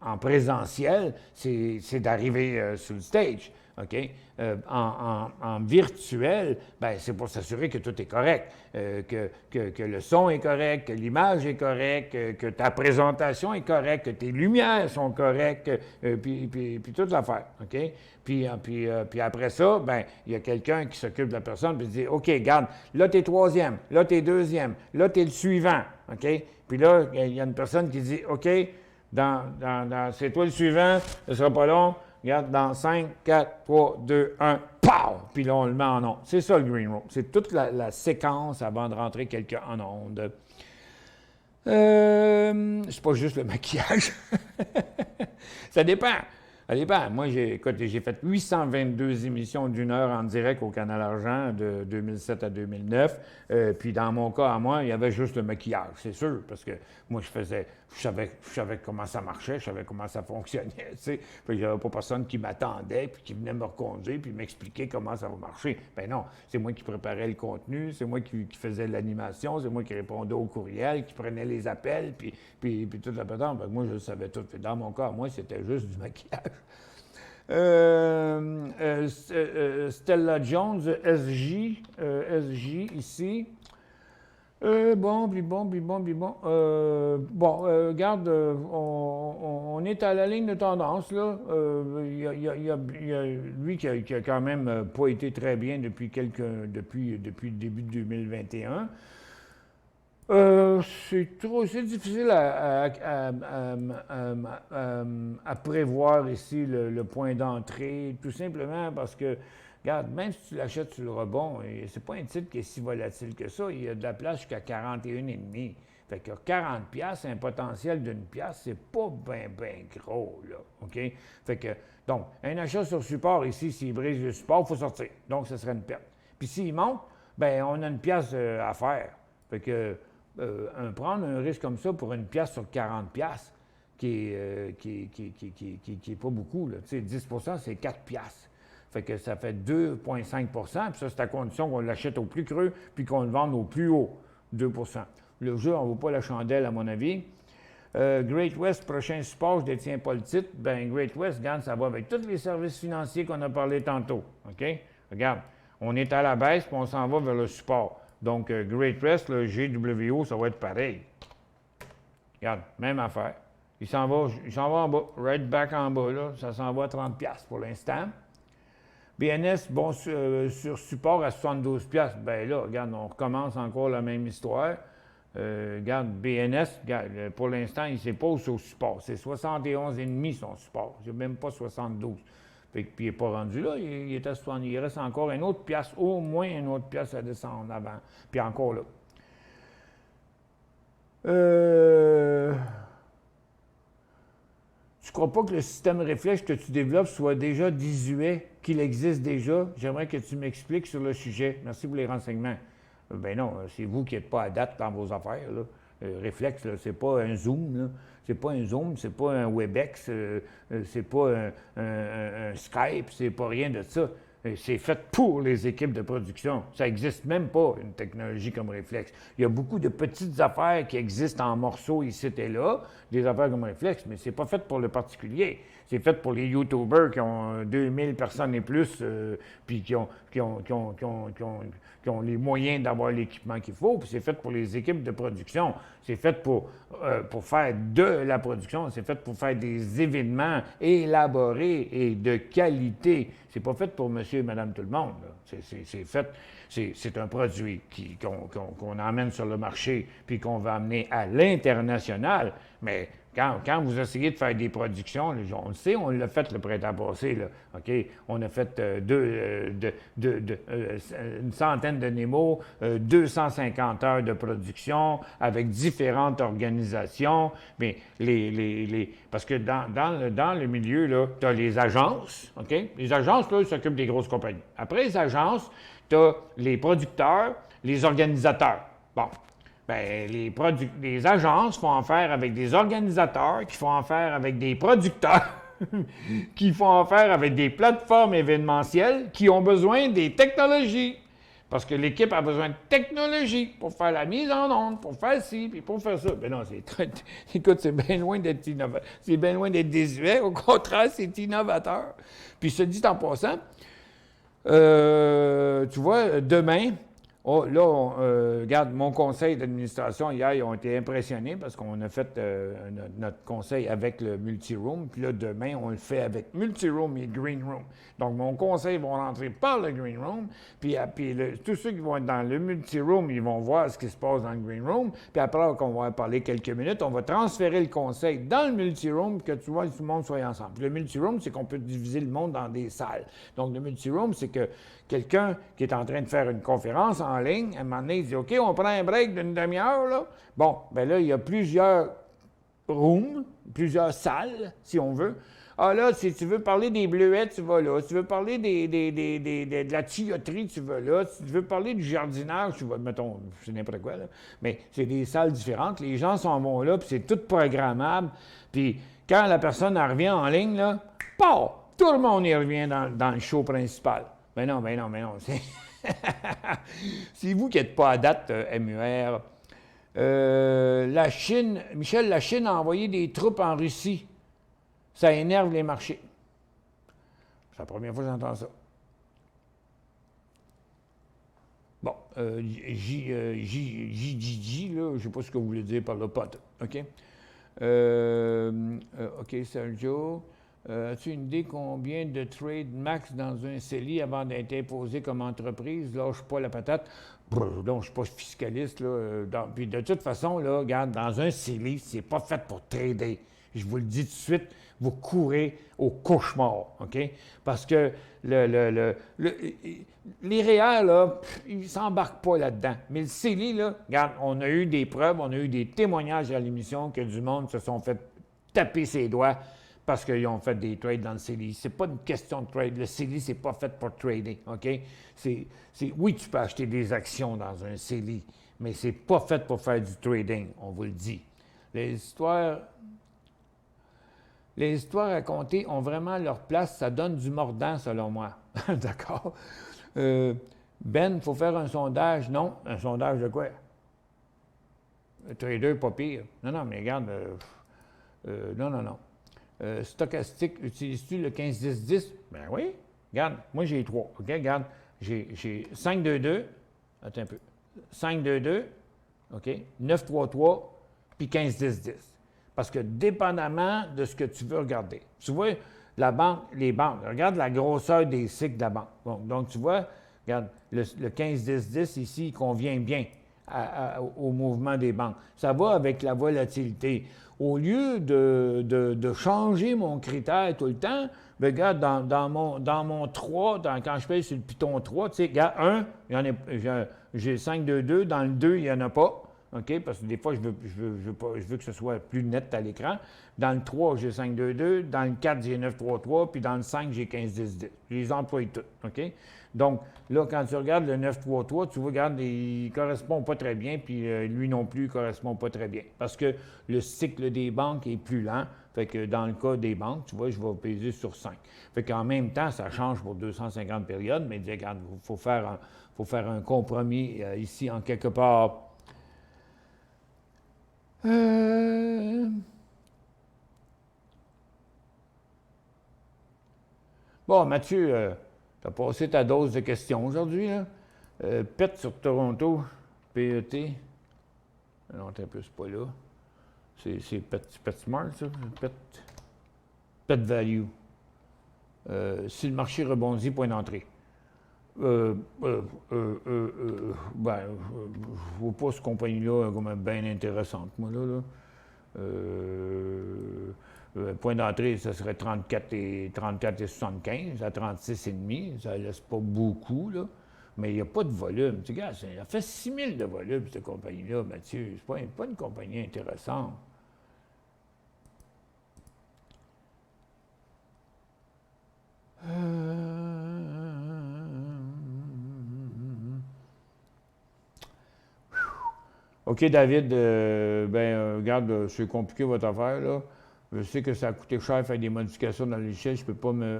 En présentiel, c'est d'arriver sur le stage, OK? En virtuel, bien, c'est pour s'assurer que tout est correct, que le son est correct, que l'image est correcte, que ta présentation est correcte, que tes lumières sont correctes, puis toute l'affaire, OK? Puis après ça, bien, il y a quelqu'un qui s'occupe de la personne, puis il dit, OK, garde, là, t'es troisième, là, t'es deuxième, là, t'es le suivant, OK? Puis là, il y a une personne qui dit, OK, c'est toi le suivant, ce ne sera pas long. Regarde, dans 5, 4, 3, 2, 1, pow! Puis là, on le met en onde. C'est ça, le Green Room. C'est toute la séquence avant de rentrer quelqu'un en onde. C'est pas juste le maquillage. Ça dépend. Ça dépend. Moi, j'ai fait 822 émissions d'1 heure en direct au Canal Argent de 2007 à 2009. Puis dans mon cas, à moi, il y avait juste le maquillage, c'est sûr, parce que moi, je savais comment ça marchait, je savais comment ça fonctionnait, tu sais. Puis j'avais pas personne qui m'attendait, puis qui venait me reconduire, puis m'expliquer comment ça va marcher. Ben non, c'est moi qui préparais le contenu, c'est moi qui faisais l'animation, c'est moi qui répondais aux courriels, qui prenais les appels, puis toute la patente. Ben, moi, je savais tout. Dans mon cas, moi, c'était juste du maquillage. Stella Jones, SJ ici. Regarde, on est à la ligne de tendance, là. Il y a lui qui a quand même pas été très bien depuis le début de 2021. C'est difficile à prévoir ici le point d'entrée, tout simplement parce que, regarde, même si tu l'achètes sur le rebond, c'est pas un titre qui est si volatile que ça. Il y a de la place jusqu'à 41,5. Fait que 40 piastres, un potentiel d'une pièce, c'est pas bien gros, là, OK? Fait que, donc, un achat sur support ici, s'il brise le support, il faut sortir. Donc, ce serait une perte. Puis s'il monte, bien, on a une pièce à faire. Fait que, prendre un risque comme ça pour une pièce sur 40 piastres, qui est pas beaucoup, là. Tu sais, 10 c'est 4 piastres. Fait que ça fait 2,5 puis ça, c'est à condition qu'on l'achète au plus creux puis qu'on le vende au plus haut, 2 Le jeu, on ne vaut pas la chandelle, à mon avis. Great West, prochain support, je ne détiens pas le titre. Ben Great West, regarde, ça va avec tous les services financiers qu'on a parlé tantôt. OK? Regarde, on est à la baisse puis on s'en va vers le support. Donc, Great West, le GWO, ça va être pareil. Regarde, même affaire. Il s'en va en bas, right back en bas, là, ça s'en va à 30$ pour l'instant. BNS, bon, sur support à 72$, bien là, regarde, on recommence encore la même histoire. Regarde, BNS, regarde, pour l'instant, il ne sépose au support. C'est 71,5 son support. Il même pas 72. Puis il n'est pas rendu là, il est à 70. Il reste encore une autre pièce, au moins une autre pièce à descendre avant. Puis encore là. Tu ne crois pas que le système réflexe que tu développes soit déjà désuet, qu'il existe déjà? J'aimerais que tu m'expliques sur le sujet. Merci pour les renseignements. Ben non, c'est vous qui n'êtes pas à date dans vos affaires, là. Réflexe, c'est pas un Zoom, là. C'est pas un Zoom, c'est pas un Webex, c'est pas un Skype, c'est pas rien de ça. C'est fait pour les équipes de production. Ça n'existe même pas, une technologie comme Réflexe. Il y a beaucoup de petites affaires qui existent en morceaux ici et là, des affaires comme Réflexe, mais c'est pas fait pour le particulier. C'est fait pour les YouTubers qui ont 2000 personnes et plus, puis qui ont les moyens d'avoir l'équipement qu'il faut, puis c'est fait pour les équipes de production. C'est fait pour faire de la production, c'est fait pour faire des événements élaborés et de qualité. C'est pas fait pour monsieur et madame tout le monde, là. C'est un produit qu'on emmène sur le marché puis qu'on va amener à l'international, mais quand vous essayez de faire des productions, on le sait, on l'a fait le printemps passé, là, OK? On a fait une centaine de Nemo, 250 heures de production avec différentes organisations. Mais parce que dans le milieu, là, tu as les agences, OK? Les agences, là, ils s'occupent des grosses compagnies. Après les agences, tu as les producteurs, les organisateurs. Bon. Bien, les agences font affaire avec des organisateurs, qui font affaire avec des producteurs, qui font affaire avec des plateformes événementielles qui ont besoin des technologies. Parce que l'équipe a besoin de technologie pour faire la mise en onde, pour faire ci, puis pour faire ça. Mais non, écoute, c'est bien loin d'être innovateur. C'est bien loin d'être désuet. Au contraire, c'est innovateur. Puis, se dit en passant, tu vois, demain, regarde, mon conseil d'administration, hier, ils ont été impressionnés parce qu'on a fait notre conseil avec le multi-room. Puis là, demain, on le fait avec multi-room et green room. Donc, mon conseil vont rentrer par le green room. Puis tous ceux qui vont être dans le multi-room, ils vont voir ce qui se passe dans le green room. Puis après qu'on va parler quelques minutes, on va transférer le conseil dans le multi-room que tu vois, tout le monde soit ensemble. Puis le multi-room, c'est qu'on peut diviser le monde dans des salles. Donc, le multi-room, c'est que quelqu'un qui est en train de faire une conférence en ligne, à un moment donné, il dit « OK, on prend un break d'une demi-heure, là. » Bon, bien là, il y a plusieurs rooms, plusieurs salles, si on veut. Ah là, si tu veux parler des bleuets, tu vas là. Si tu veux parler de la tuyauterie, tu vas là. Si tu veux parler du jardinage, tu vas, mettons, c'est n'importe quoi, là. Mais c'est des salles différentes. Les gens s'en vont là, puis c'est tout programmable. Puis quand la personne elle revient en ligne, là, tout le monde y revient dans le show principal. Ben non. C'est vous qui n'êtes pas à date, MUR. La Chine a envoyé des troupes en Russie. Ça énerve les marchés. C'est la première fois que j'entends ça. Bon, JJJ, là, je ne sais pas ce que vous voulez dire par le pote. OK? OK, Sergio. As-tu une idée combien de trades max dans un CELI avant d'être imposé comme entreprise? Lâche pas la patate. Donc, je ne suis pas fiscaliste. Là, puis de toute façon, là, regarde, dans un CELI, c'est pas fait pour trader. Je vous le dis tout de suite, vous courez au cauchemar, OK? Parce que les REER, là, ils ne s'embarquent pas là-dedans. Mais le CELI, là, regarde, on a eu des preuves, on a eu des témoignages à l'émission que du monde se sont fait taper ses doigts parce qu'ils ont fait des trades dans le CELI. C'est pas une question de trade. Le CELI, c'est pas fait pour trader, OK? Oui, tu peux acheter des actions dans un CELI, mais c'est pas fait pour faire du trading, on vous le dit. Les histoires racontées ont vraiment leur place. Ça donne du mordant, selon moi. D'accord? Ben, il faut faire un sondage. Non, un sondage de quoi? Le trader, pas pire. Non, mais regarde. Non. Stochastique, utilises-tu le 15-10-10? Ben oui. Regarde, moi j'ai 3. OK, regarde. J'ai 5-2-2. Attends un peu. 5-2-2. OK. 9-3-3. puis 15-10-10. Parce que dépendamment de ce que tu veux regarder. Tu vois, la banque, les banques, regarde la grosseur des cycles de la banque. Bon, donc, tu vois, regarde, le 15-10-10 ici, il convient bien au mouvement des banques. Ça va avec la volatilité. Au lieu de changer mon critère tout le temps, bien, regarde, dans mon 3, quand je paye sur le Python 3, tu sais, regarde, j'ai 5-2-2, dans le 2, il n'y en a pas. OK? Parce que des fois, je veux que ce soit plus net à l'écran. Dans le 3, j'ai 5-2-2. Dans le 4, j'ai 9-3-3. Puis dans le 5, j'ai 15-10-10. Je les emploie toutes. OK? Donc, là, quand tu regardes le 9-3-3, tu vois, regarde, il ne correspond pas très bien. Puis lui non plus, il ne correspond pas très bien. Parce que le cycle des banques est plus lent. Fait que dans le cas des banques, tu vois, je vais peser sur 5. Fait qu'en même temps, ça change pour 250 périodes. Mais regarde, il faut faire un compromis ici en quelque part. Bon, Mathieu, tu as passé ta dose de questions aujourd'hui, là. PET sur Toronto, PET. Non, t'es un peu, c'est pas là. C'est PET Smart, ça? PET Value. Si le marché rebondit, point d'entrée. Ben, je vois pas cette compagnie-là comme bien intéressante, moi, là. Point d'entrée, ça serait 34,75 à 36,5. Ça laisse pas beaucoup, là. Mais il n'y a pas de volume. Tu sais, ça fait 6 000 de volume, cette compagnie-là, Mathieu. C'est pas une compagnie intéressante. OK, David, regarde, c'est compliqué votre affaire, là. Je sais que ça a coûté cher faire des modifications dans le logiciel.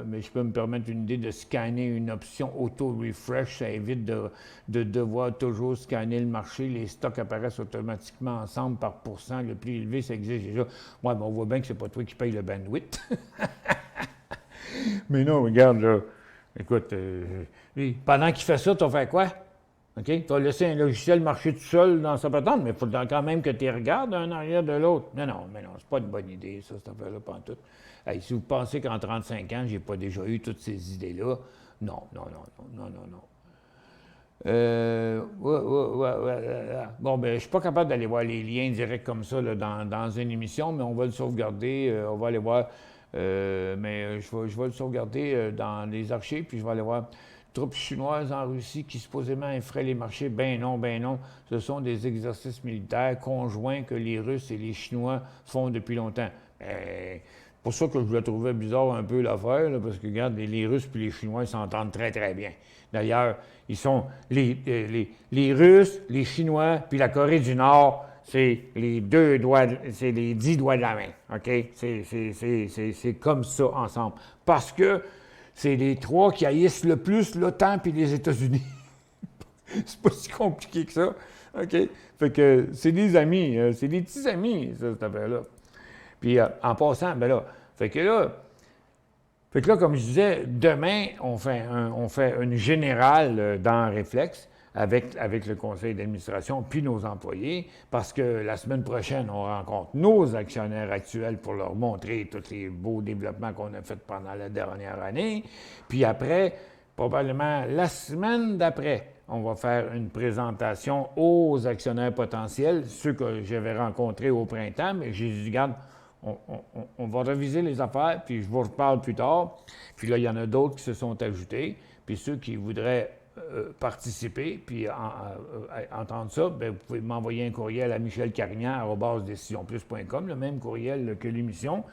Mais je peux me permettre une idée de scanner une option auto-refresh. Ça évite de devoir toujours scanner le marché. Les stocks apparaissent automatiquement ensemble par pourcent. Le plus élevé, ça existe déjà. Ouais, on voit bien que c'est pas toi qui paye le bandwidth. Mais non, regarde, là. Écoute, pendant qu'il fait ça, tu vas faire quoi? OK? Tu vas laisser un logiciel marcher tout seul dans sa patente, mais il faut quand même que tu les regardes un arrière de l'autre. Non, c'est pas une bonne idée, ça, cette affaire-là, pantoute. Hey, si vous pensez qu'en 35 ans, j'ai pas déjà eu toutes ces idées-là, non. Bon, ben, je suis pas capable d'aller voir les liens directs comme ça là, dans une émission, mais on va le sauvegarder. On va aller voir. Mais je vais le sauvegarder dans les archives, puis je vais aller voir. Troupes chinoises en Russie qui supposément effraient les marchés. Ben non. Ce sont des exercices militaires conjoints que les Russes et les Chinois font depuis longtemps. C'est pour ça que je la trouvais bizarre un peu l'affaire, là, parce que, regarde, les Russes et les Chinois ils s'entendent très, très bien. D'ailleurs, ils sont les Russes, les Chinois, puis la Corée du Nord, c'est les 10 doigts de la main. OK? C'est comme ça ensemble. Parce que c'est les trois qui haïssent le plus l'OTAN puis les États-Unis. C'est pas si compliqué que ça. OK? Fait que c'est des amis, c'est des petits amis, ça, cette affaire-là. Puis en passant, ben là, fait que là, comme je disais, demain, on fait une générale dans Réflexe avec le conseil d'administration puis nos employés, parce que la semaine prochaine, on rencontre nos actionnaires actuels pour leur montrer tous les beaux développements qu'on a faits pendant la dernière année. Puis après, probablement la semaine d'après, on va faire une présentation aux actionnaires potentiels, ceux que j'avais rencontrés au printemps, mais j'ai dit, regarde, on va réviser les affaires, puis je vous reparle plus tard. Puis là, il y en a d'autres qui se sont ajoutés, puis ceux qui voudraient participer, puis entendre ça, bien, vous pouvez m'envoyer un courriel à michelcarignan@decisionplus.com, le même courriel que l'émission,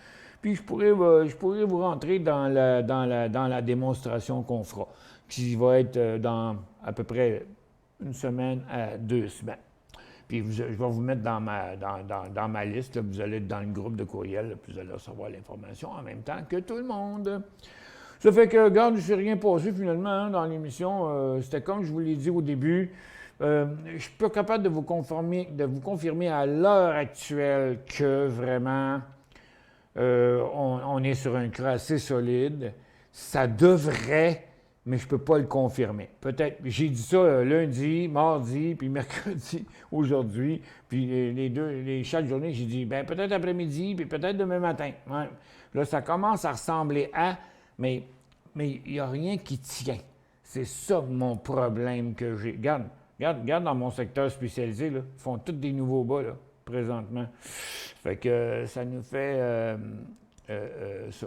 puis je pourrais vous rentrer dans la démonstration qu'on fera, qui va être dans à peu près une semaine à 2 semaines. Puis je vais vous mettre dans ma liste, là, vous allez être dans le groupe de courriel, là, puis vous allez recevoir l'information en même temps que tout le monde. Ça fait que, regarde, je ne suis rien passé finalement hein, dans l'émission. C'était comme je vous l'ai dit au début. Je suis pas capable de vous confirmer à l'heure actuelle que vraiment on est sur un creux assez solide. Ça devrait mais je ne peux pas le confirmer. Peut-être, j'ai dit ça lundi, mardi, puis mercredi, aujourd'hui, puis chaque journée, j'ai dit, ben peut-être après-midi, puis peut-être demain matin. Ouais. Là, ça commence à ressembler à, mais il n'y a rien qui tient. C'est ça mon problème que j'ai. Regarde dans mon secteur spécialisé, là, ils font tous des nouveaux bas, là, présentement. Fait que ça nous fait ça.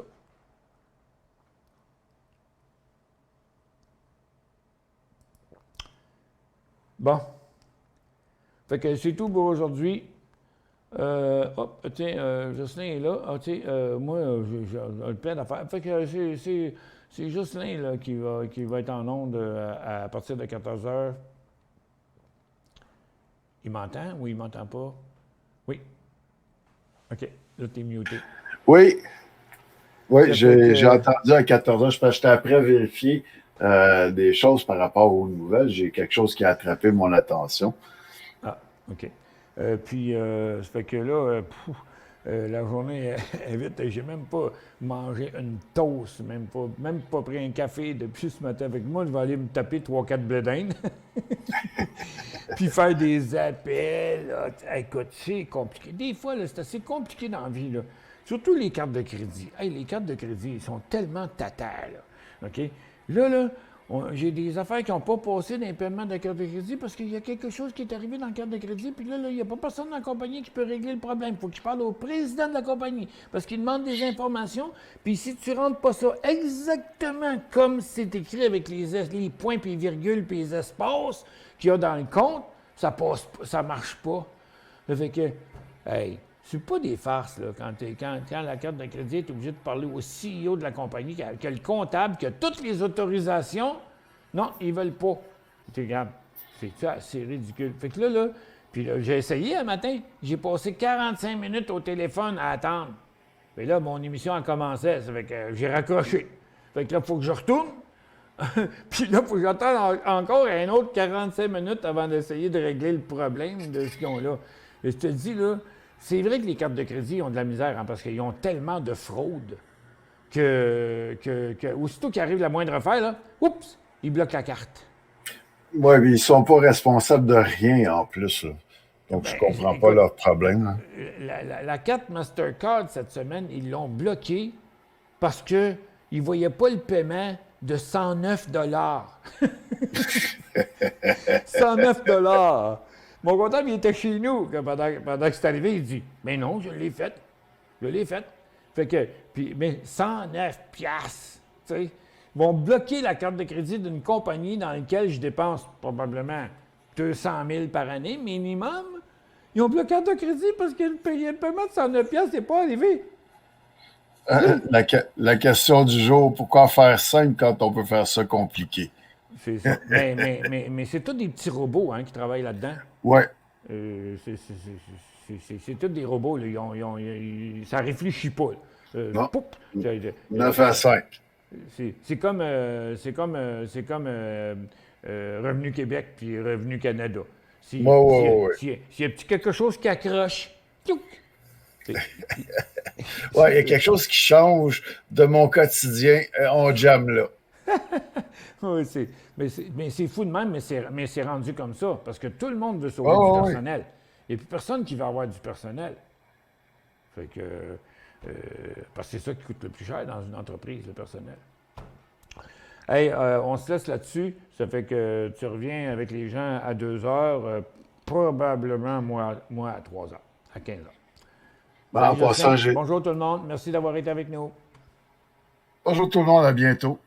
Bon. Fait que c'est tout pour aujourd'hui. Jocelyn est là. Moi, j'ai plein d'affaires. Fait que c'est Jocelyn là, qui va être en onde à partir de 14 h. Il m'entend ou il m'entend pas? Oui. OK. Là, t'es muté. Oui. Oui, j'ai entendu à 14 h. J'étais après à vérifier des choses par rapport aux nouvelles. J'ai quelque chose qui a attrapé mon attention. Ah, OK. Puis, ça fait que là, la journée est vite. J'ai même pas mangé une toast, même pas pris un café depuis ce matin avec moi. Je vais aller me taper 3-4 blés d'Inde. Puis faire des appels. Là. Écoute, c'est compliqué. Des fois, là, c'est assez compliqué dans la vie. Là. Surtout les cartes de crédit. Hey, les cartes de crédit, ils sont tellement tata, là. OK? Là, j'ai des affaires qui n'ont pas passé dans les paiements de la carte de crédit parce qu'il y a quelque chose qui est arrivé dans la carte de crédit. Puis là, il n'y a pas personne dans la compagnie qui peut régler le problème. Il faut que je parle au président de la compagnie parce qu'il demande des informations. Puis si tu ne rentres pas ça exactement comme c'est écrit avec les points, puis les virgules, puis les espaces qu'il y a dans le compte, ça marche pas. Ça fait que, hey, c'est pas des farces, là, quand la carte de crédit est obligée de parler au CEO de la compagnie, qui a le comptable, qui a toutes les autorisations. Non, ils veulent pas. Tu regardes, c'est ridicule. Fait que là, puis là, j'ai essayé un matin. J'ai passé 45 minutes au téléphone à attendre. Puis là, mon émission a commencé. Ça fait que j'ai raccroché. Fait que là, il faut que je retourne. Puis là, il faut que j'attende encore un autre 45 minutes avant d'essayer de régler le problème de ce qu'ils ont là. Et je te dis, là, c'est vrai que les cartes de crédit ont de la misère, hein, parce qu'ils ont tellement de fraude que aussitôt qu'il arrive la moindre affaire, là, oups, ils bloquent la carte. Oui, mais ils ne sont pas responsables de rien en plus. Là. Donc, je ne comprends pas leur problème. Là. La carte Mastercard, cette semaine, ils l'ont bloquée parce qu'ils ne voyaient pas le paiement de 109 $. 109 $. Mon comptable, il était chez nous pendant que c'est arrivé. Il dit, mais non, je l'ai fait. Je l'ai fait. Fait que, mais 109 piastres, tu sais. Ils vont bloquer la carte de crédit d'une compagnie dans laquelle je dépense probablement 200 000 par année minimum. Ils ont bloqué la carte de crédit parce que le paiement de 109 piastres n'est pas arrivé. La question du jour, pourquoi faire simple quand on peut faire ça compliqué? C'est ça. mais c'est tous des petits robots hein, qui travaillent là-dedans. Oui. C'est tous des robots. Là. Ça ne réfléchit pas. Non. 9 à 5. C'est comme Revenu Québec puis Revenu Canada. S'il y a quelque chose qui accroche, il y a quelque chose qui change de mon quotidien, on jamme là. Oui, mais c'est fou de même, mais c'est rendu comme ça, parce que tout le monde veut sauver du personnel. Il n'y a plus personne qui va avoir du personnel. Fait que, parce que c'est ça qui coûte le plus cher dans une entreprise, le personnel. Hey, on se laisse là-dessus. Ça fait que tu reviens avec les gens à 2 h, probablement moi à 3 h, à 15 h. En passant, bonjour tout le monde. Merci d'avoir été avec nous. Bonjour tout le monde, à bientôt.